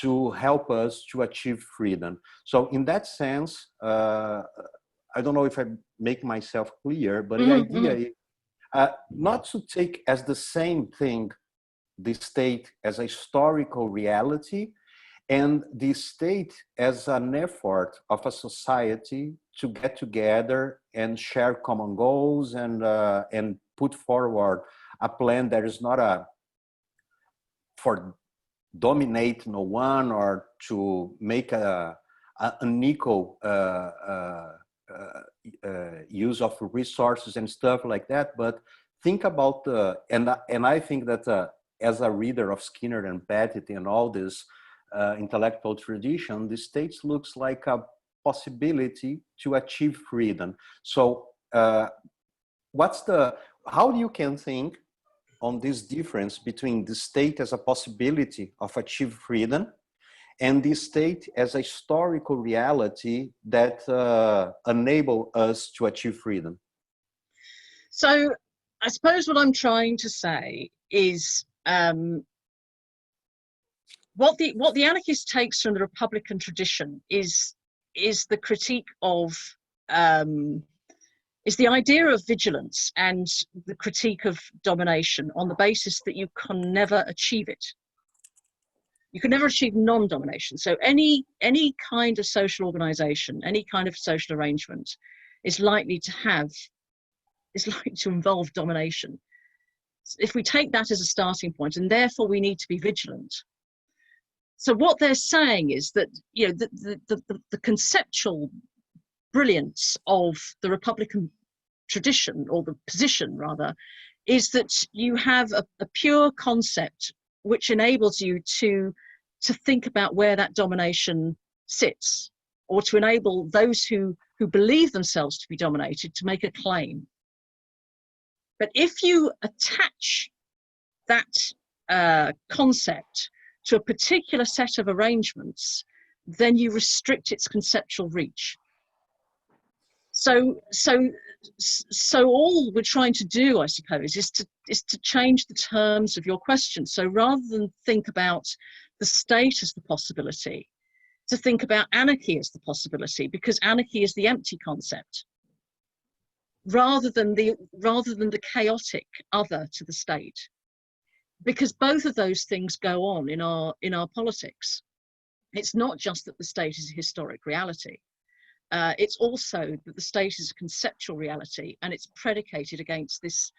to help us to achieve freedom. So in that sense, I don't know if I make myself clear, but the idea is not to take as the same thing the state as a historical reality, and the state as an effort of a society to get together and share common goals and put forward a plan that is not for dominate no one or to make an equal use of resources and stuff like that, but think about and I think that as a reader of Skinner and Pettit and all this intellectual tradition, the state looks like a possibility to achieve freedom. So how do you can think on this difference between the state as a possibility of achieve freedom and the state as a historical reality that enable us to achieve freedom? So I suppose what I'm trying to say is what the anarchist takes from the Republican tradition is the critique of is the idea of vigilance and the critique of domination on the basis that you can never achieve it. You can never achieve non-domination. So any kind of social organization, any kind of social arrangement is likely to involve domination. If we take that as a starting point, and therefore we need to be vigilant. So what they're saying is that, you know, the conceptual brilliance of the Republican tradition, or the position rather, is that you have a pure concept which enables you to think about where that domination sits, or to enable those who who believe themselves to be dominated to make a claim. But if you attach that concept to a particular set of arrangements, then you restrict its conceptual reach. So all we're trying to do, I suppose, is to change the terms of your question. So rather than think about the state as the possibility, to think about anarchy as the possibility, because anarchy is the empty concept, rather than the chaotic other to the state, because both of those things go on in our politics. It's not just that the state is a historic reality. It's also that the state is a conceptual reality, and it's predicated against this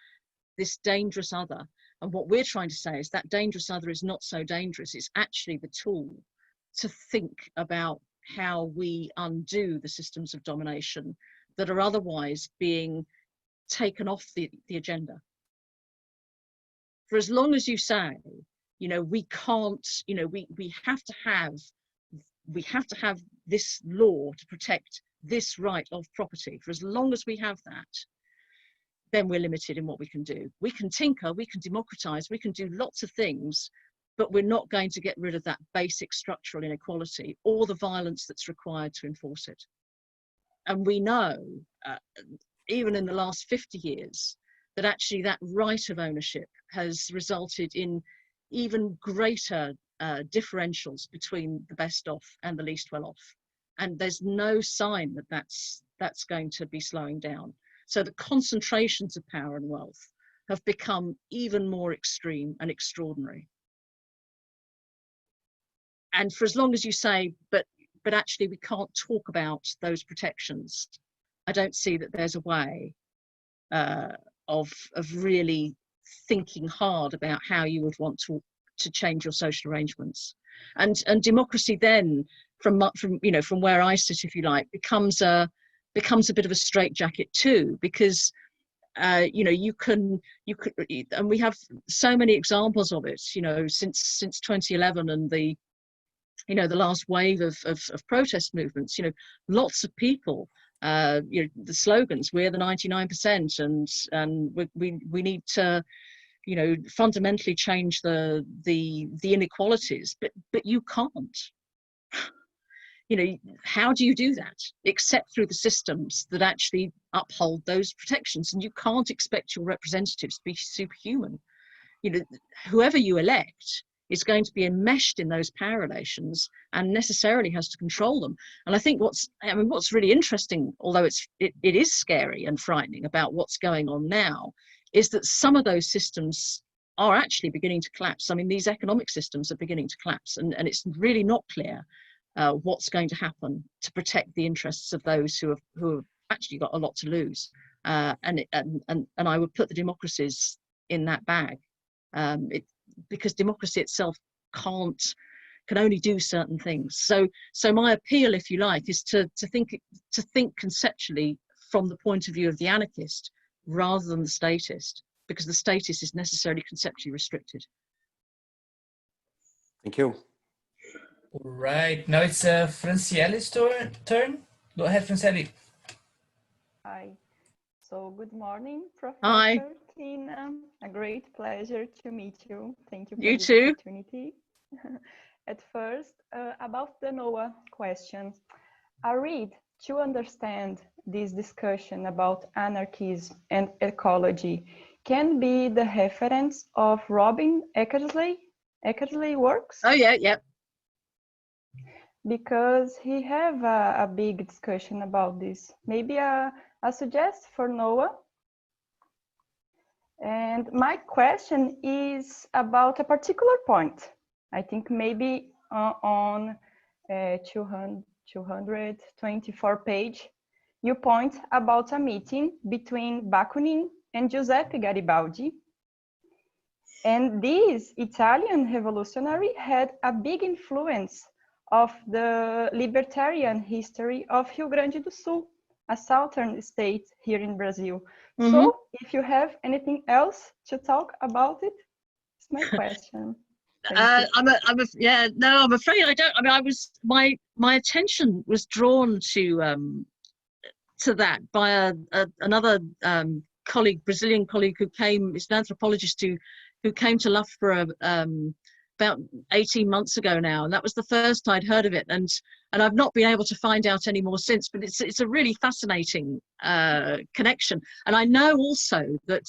dangerous other. And what we're trying to say is that dangerous other is not so dangerous. It's actually the tool to think about how we undo the systems of domination that are otherwise being taken off the agenda. For as long as you say, we can't, we have to have this law to protect this right of property. For as long as we have that, then we're limited in what we can do. We can tinker, we can democratize, we can do lots of things, but we're not going to get rid of that basic structural inequality or the violence that's required to enforce it. And we know, even in the last 50 years, that actually that right of ownership has resulted in even greater differentials between the best off and the least well off. And there's no sign that that's going to be slowing down. So the concentrations of power and wealth have become even more extreme and extraordinary. And for as long as you say, but actually we can't talk about those protections, I don't see that there's a way of really thinking hard about how you would want to change your social arrangements. And democracy then, from where I sit, if you like, becomes a bit of a straitjacket too, because you could, and we have so many examples of it, since 2011 and the last wave of protest movements. Lots of people, the slogans, we're the 99%, and we need to fundamentally change the inequalities, but you can't. How do you do that except through the systems that actually uphold those protections? And you can't expect your representatives to be superhuman. Whoever you elect is going to be enmeshed in those power relations and necessarily has to control them. And I think what's really interesting, although it is scary and frightening about what's going on now, is that some of those systems are actually beginning to collapse. I mean, these economic systems are beginning to collapse, and it's really not clear what's going to happen to protect the interests of those who have actually got a lot to lose. And I would put the democracies in that bag, because democracy itself can only do certain things. So my appeal, if you like, is to think conceptually from the point of view of the anarchist rather than the statist, because the statist is necessarily conceptually restricted. Thank you. All right, now it's Francielli's turn. Go ahead, Francielli. Hi. So good morning, Professor Hi. Kinna. A great pleasure to meet you. Thank you for You this too. opportunity. At first, about the NOAH question. I read to understand this discussion about anarchism and ecology can be the reference of Robin Eckersley works. Oh yeah. Because he have a big discussion about this. Maybe a suggest for NOAH. And my question is about a particular point. I think maybe on 224 page, you point about a meeting between Bakunin and Giuseppe Garibaldi. And this Italian revolutionary had a big influence of the libertarian history of Rio Grande do Sul, a southern state here in Brazil. Mm-hmm. So if you have anything else to talk about it, it's my question. I'm afraid I don't. I mean, my attention was drawn to to that by another colleague, Brazilian colleague who came, is an anthropologist who came to Loughborough about 18 months ago now, and that was the first I'd heard of it, and I've not been able to find out any more since, but it's a really fascinating connection. And I know also that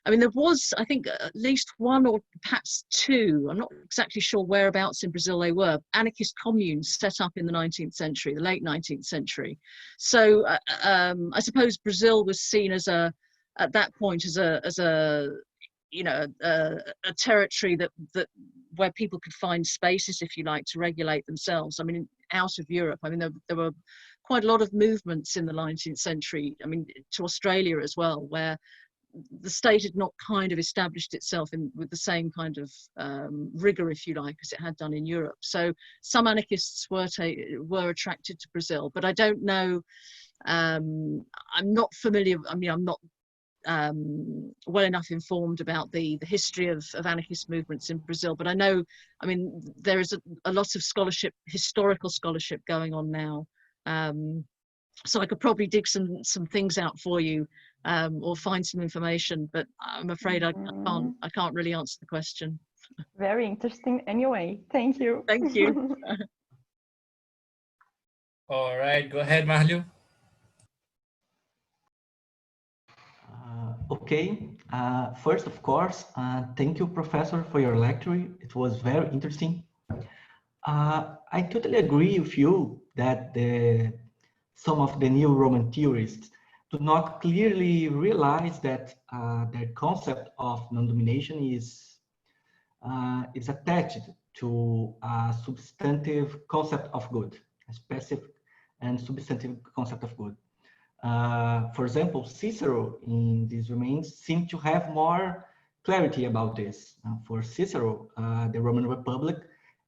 I mean, there was, I think, at least one or perhaps two, I'm not exactly sure whereabouts in Brazil they were, anarchist communes set up in the 19th century, the late 19th century. So I suppose Brazil was seen as at that point as a you know, a territory that where people could find spaces, if you like, to regulate themselves. I mean, out of Europe, I mean, there were quite a lot of movements in the 19th century, I mean, to Australia as well, where the state had not kind of established itself with the same kind of rigor, if you like, as it had done in Europe. So some anarchists were attracted to Brazil, but I don't know, I'm not familiar, I mean, I'm not well enough informed about the history of anarchist movements in Brazil, but I know, I mean, there is a lot of scholarship, historical scholarship going on now. So I could probably dig some things out for you, or find some information, but I'm afraid I can't really answer the question. Very interesting anyway. Thank you. Thank you. All right, go ahead, Marlio. Okay, first, of course, thank you, Professor, for your lecture. It was very interesting. I totally agree with you that some of the new Roman theorists do not clearly realize that their concept of non-domination is attached to a substantive concept of good, a specific and substantive concept of good. For example, Cicero in these remains seemed to have more clarity about this. For Cicero, the Roman Republic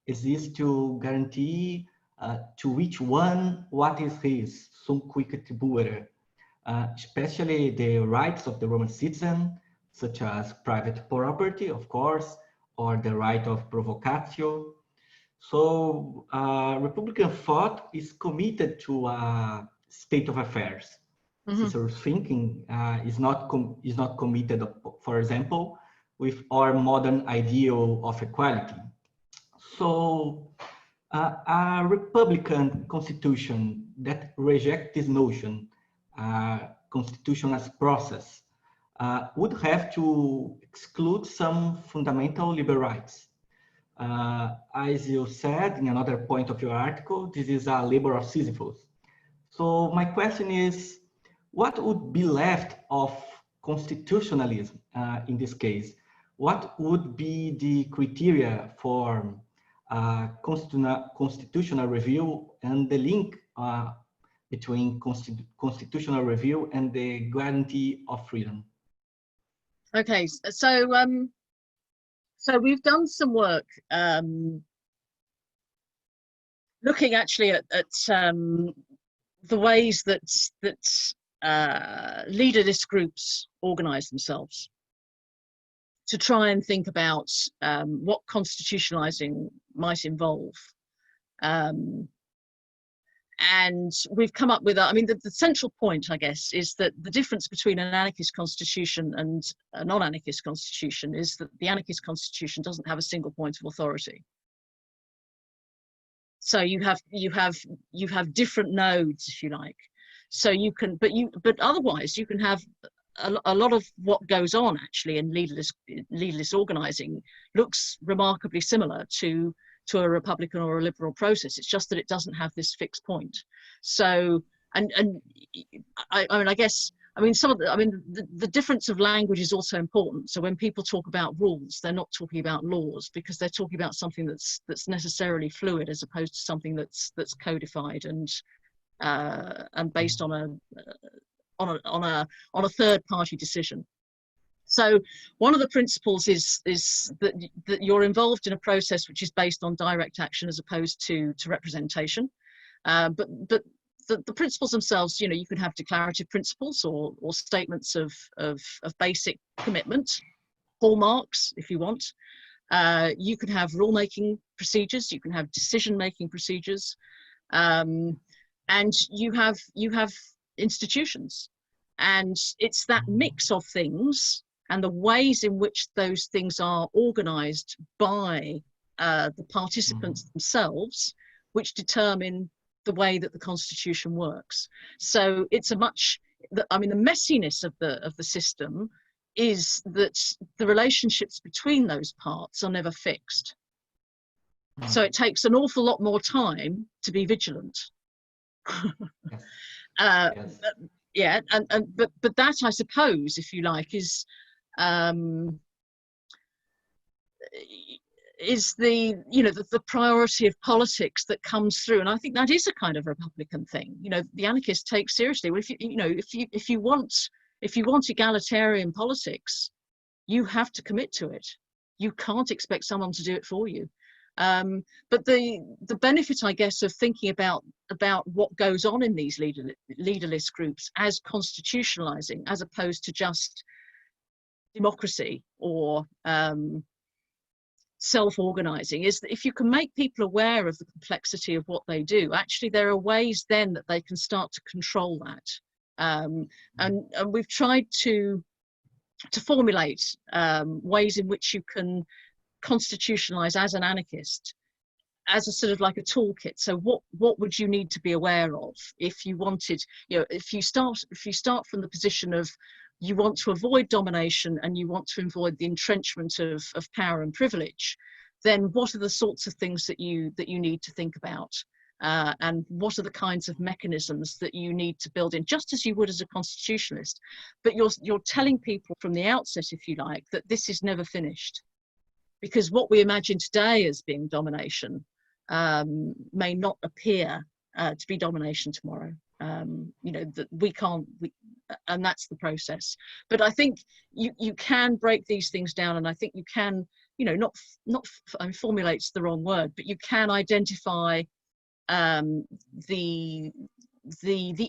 exists to guarantee to each one what is his, sum quicet buere, especially the rights of the Roman citizen, such as private property, of course, or the right of provocatio. So Republican thought is committed to a state of affairs. Mm-hmm. Cicero's thinking is not committed, for example, with our modern ideal of equality. So a Republican constitution that rejects this notion, constitution as process, would have to exclude some fundamental liberal rights. As you said in another point of your article, this is a labor of Sisyphus. So my question is, what would be left of constitutionalism in this case? What would be the criteria for constitutional review and the link between constitutional review and the guarantee of freedom? Okay, so we've done some work looking actually at the ways that leaderless groups organize themselves to try and think about what constitutionalizing might involve. And we've come up with, I mean, the central point, I guess, is that the difference between an anarchist constitution and a non-anarchist constitution is that the anarchist constitution doesn't have a single point of authority. So you have different nodes, if you like. So you can, but otherwise you can have a lot of what goes on actually in leaderless organizing looks remarkably similar to a Republican or a liberal process. It's just that it doesn't have this fixed point. So, and I mean, I guess, I mean, the difference of language is also important. So when people talk about rules, they're not talking about laws because they're talking about something that's necessarily fluid as opposed to something that's codified and based on a third-party decision. So one of the principles is that you're involved in a process which is based on direct action as opposed to representation. But the principles themselves, you know, you can have declarative principles or statements of basic commitment, hallmarks, if you want. You can have rule-making procedures, you can have decision-making procedures. And and you have institutions, and it's that mix of things and the ways in which those things are organized by the participants themselves which determine the way that the constitution works. So it's a much, I mean, the messiness of the system is that the relationships between those parts are never fixed. So it takes an awful lot more time to be vigilant. Yes. Yeah, but that, I suppose, if you like, is the, you know, the priority of politics that comes through, and I think that is a kind of Republican thing. You know, the anarchists take seriously. Well, if you want egalitarian politics, you have to commit to it. You can't expect someone to do it for you. But the benefit, I guess, of thinking about what goes on in these leaderless groups as constitutionalizing, as opposed to just democracy or self-organizing, is that if you can make people aware of the complexity of what they do, actually there are ways then that they can start to control that. And we've tried to formulate ways in which you can constitutionalize as an anarchist, as a sort of like a toolkit. So what would you need to be aware of if you wanted, you know, if you start from the position of you want to avoid domination and you want to avoid the entrenchment of power and privilege, then what are the sorts of things that you need to think about, and what are the kinds of mechanisms that you need to build in, just as you would as a constitutionalist. But you're telling people from the outset, if you like, that this is never finished, because what we imagine today as being domination may not appear to be domination tomorrow. You know, that we can't, and that's the process. But I think you can break these things down, and I think you can, you know, not I mean, formulate's the wrong word, but you can identify the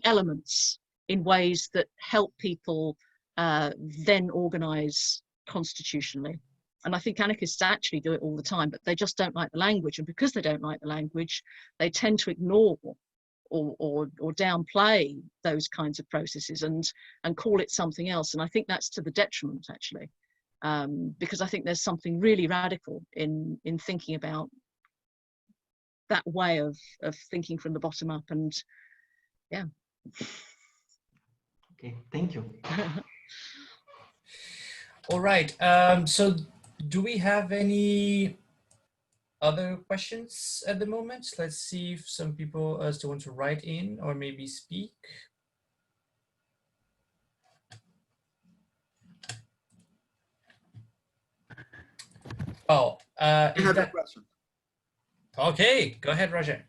elements in ways that help people then organize constitutionally. And I think anarchists actually do it all the time, but they just don't like the language. And because they don't like the language, they tend to ignore or downplay those kinds of processes and call it something else. And I think that's to the detriment, actually, because I think there's something really radical in thinking about that way of thinking from the bottom up. And yeah. Okay, thank you. All right. So do we have any other questions at the moment? Let's see if some people still want to write in or maybe speak. Oh, I have a question. Okay, go ahead, Roger.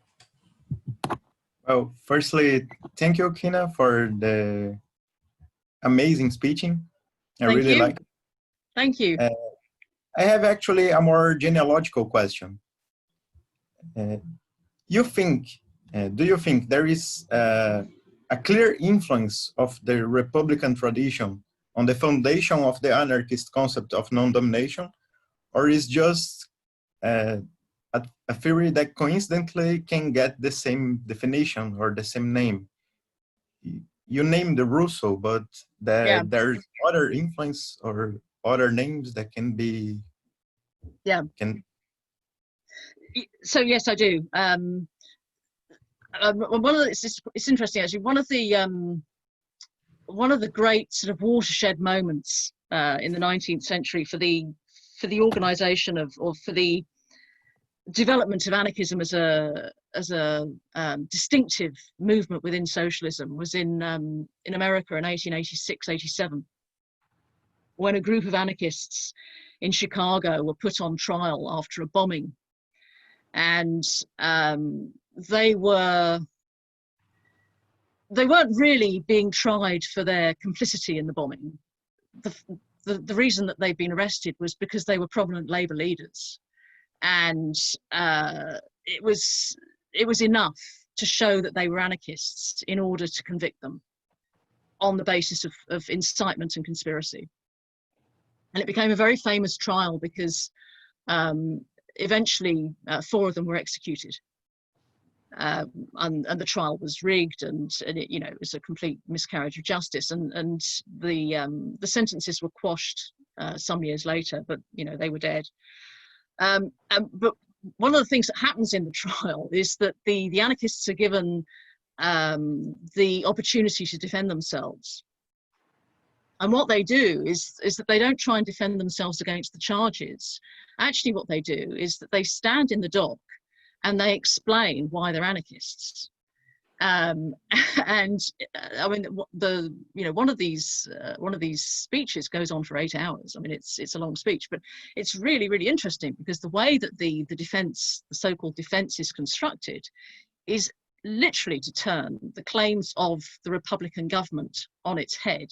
Well, firstly, thank you, Kinna, for the amazing speaking. I really like it. Thank you. I have actually a more genealogical question. Do you think there is a clear influence of the Republican tradition on the foundation of the anarchist concept of non-domination, or is just a theory that coincidentally can get the same definition or the same name? You named the Rousseau, but there's other influence or other names that can be. Yeah. So yes, I do. It's interesting actually. One of the great sort of watershed moments in the 19th century for the organisation of, or for the development of anarchism as a distinctive movement within socialism was in America in 1886-87, when a group of anarchists in Chicago were put on trial after a bombing, and they weren't really being tried for their complicity in the bombing. The reason that they'd been arrested was because they were prominent labor leaders, and it was enough to show that they were anarchists in order to convict them on the basis of incitement and conspiracy. And it became a very famous trial because eventually 4 of them were executed. and the trial was rigged, and it, you know, it was a complete miscarriage of justice, and the sentences were quashed some years later, but you know, they were dead. But one of the things that happens in the trial is that the anarchists are given the opportunity to defend themselves. And what they do is that they don't try and defend themselves against the charges. Actually, what they do is that they stand in the dock and they explain why they're anarchists. And I mean, one of these speeches goes on for 8 hours. I mean, it's a long speech, but it's really, really interesting, because the way that the defense, the so-called defense, is constructed is literally to turn the claims of the Republican government on its head,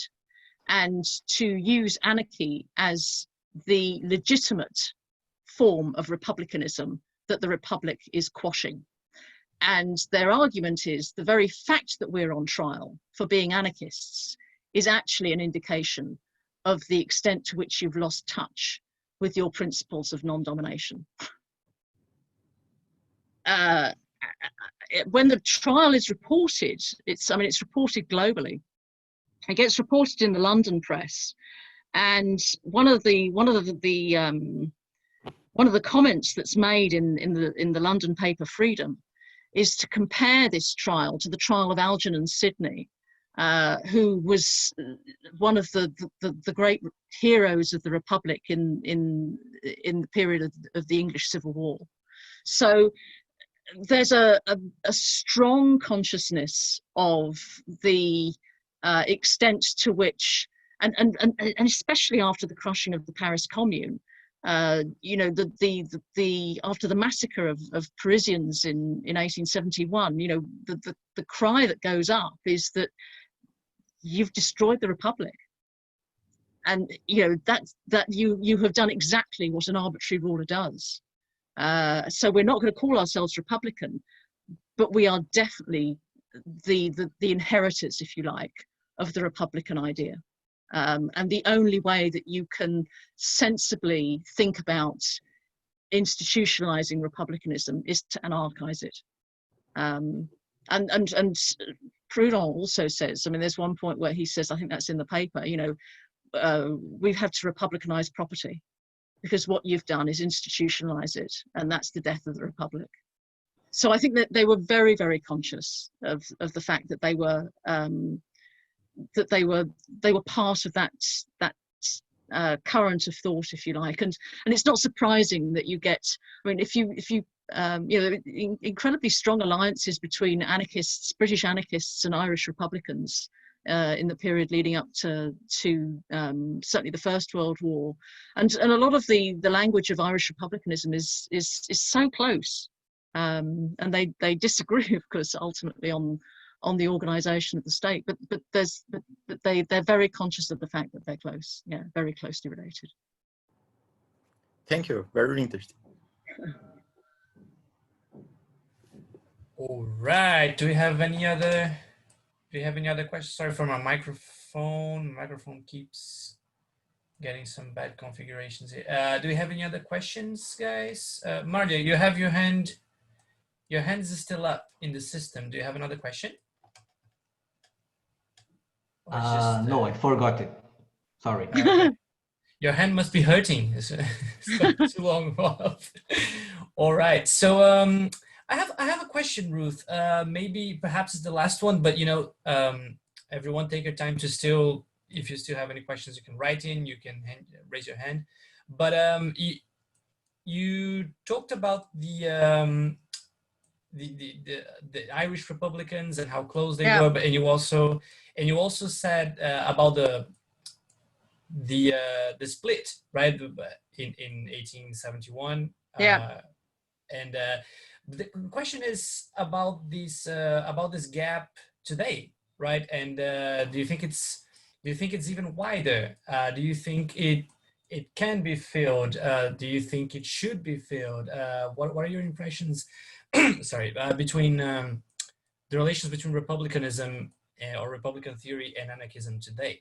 and to use anarchy as the legitimate form of republicanism that the Republic is quashing. And their argument is the very fact that we're on trial for being anarchists is actually an indication of the extent to which you've lost touch with your principles of non-domination. When the trial is reported, it's reported globally. It gets reported in the London press, and one of the comments that's made in the London paper Freedom is to compare this trial to the trial of Algernon Sidney, who was one of the great heroes of the Republic in the period of the English Civil War. So there's a strong consciousness of the extent to which, and especially after the crushing of the Paris Commune, you know, after the massacre of Parisians in 1871, you know, the cry that goes up is that you've destroyed the Republic, and you know that you have done exactly what an arbitrary ruler does. So we're not going to call ourselves Republican, but we are definitely the inheritors, if you like, of the Republican idea. And the only way that you can sensibly think about institutionalizing republicanism is to anarchize it. And Proudhon also says, I mean, there's one point where he says, I think that's in the paper, you know, we've had to republicanize property, because what you've done is institutionalize it, and that's the death of the Republic. So I think that they were very, very conscious of the fact that they were part of that current of thought, if you like, and it's not surprising that you get, I mean, if you you know, incredibly strong alliances between anarchists, British anarchists and Irish Republicans in the period leading up to certainly the First World War, and a lot of the language of Irish republicanism is so close, and they disagree, of course, ultimately on the organisation of the state, but they're very conscious of the fact that they're close, yeah, very closely related. Thank you, very interesting. All right, do we have any other questions? Sorry for my microphone. My microphone keeps getting some bad configurations here. Do we have any other questions, guys? Mardia, you have your hand. Your hands is still up in the system. Do you have another question? No, I forgot it. Sorry. Okay. Your hand must be hurting. It's too long. All right. So I have a question, Ruth. Maybe perhaps it's the last one, but you know, everyone take your time to still, if you still have any questions, you can write in. You can raise your hand. But you talked about the Irish Republicans and how close they were, but and you also said about the split, right, in 1871. And the question is about this gap today, right? And do you think it's even wider? Do you think it can be filled? Do you think it should be filled? What are your impressions? Sorry, between the relations between republicanism or Republican theory and anarchism today?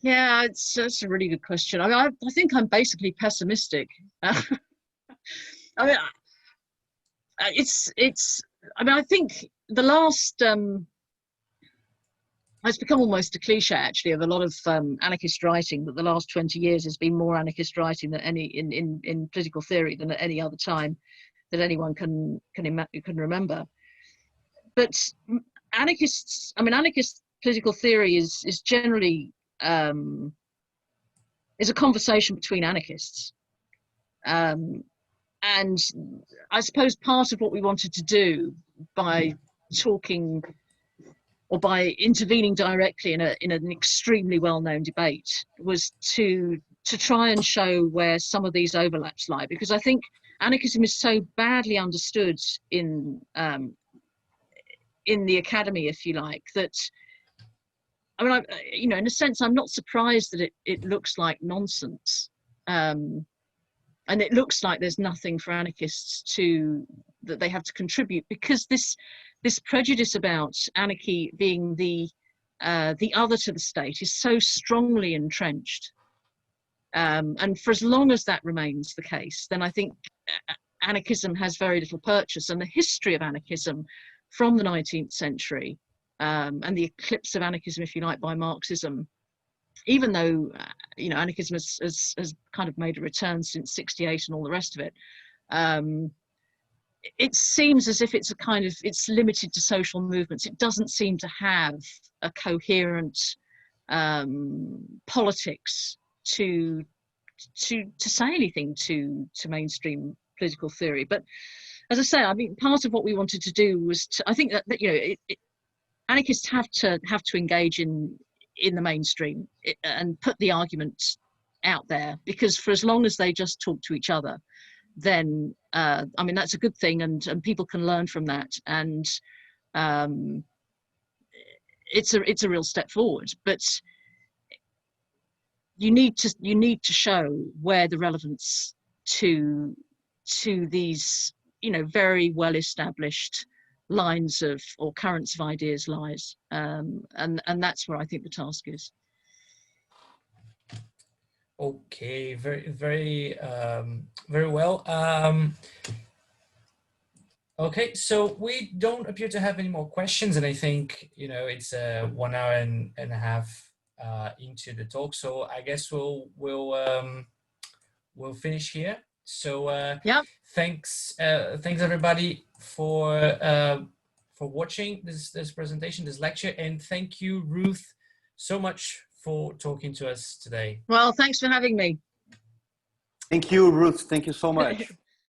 Yeah, that's a really good question. I mean, I think I'm basically pessimistic. I mean, I mean, I think the last, it's become almost a cliche actually of a lot of anarchist writing, that the last 20 years has been more anarchist writing than any in political theory than at any other time that anyone can remember. But anarchist political theory is generally is a conversation between anarchists. And I suppose part of what we wanted to do by talking or by intervening directly in an extremely well-known debate was to try and show where some of these overlaps lie, because I think anarchism is so badly understood in the academy, if you like, that I mean, you know, in a sense, I'm not surprised that it looks like nonsense, and it looks like there's nothing for anarchists that they have to contribute, because this prejudice about anarchy being the other to the state is so strongly entrenched, and for as long as that remains the case, then I think anarchism has very little purchase. And the history of anarchism from the 19th century, and the eclipse of anarchism, if you like, by Marxism, even though you know, anarchism has kind of made a return since '68 and all the rest of it, it seems as if it's it's limited to social movements. It doesn't seem to have a coherent politics to say anything to mainstream political theory. But as I say, I mean, part of what we wanted to do was I think that you know, anarchists have to engage in the mainstream and put the argument out there, because for as long as they just talk to each other, then I mean, that's a good thing, and people can learn from that, and it's a real step forward. But you need to show where the relevance to these, you know, very well established lines of or currents of ideas lies, and that's where I think the task is. Okay, very well. Okay, so we don't appear to have any more questions, and I think, you know, it's 1 hour and a half into the talk, so I guess we'll finish here. So yeah, thanks everybody for watching this presentation, this lecture, and thank you, Ruth, so much for talking to us today. well, thanks for having me. Thank you, Ruth. Thank you so much.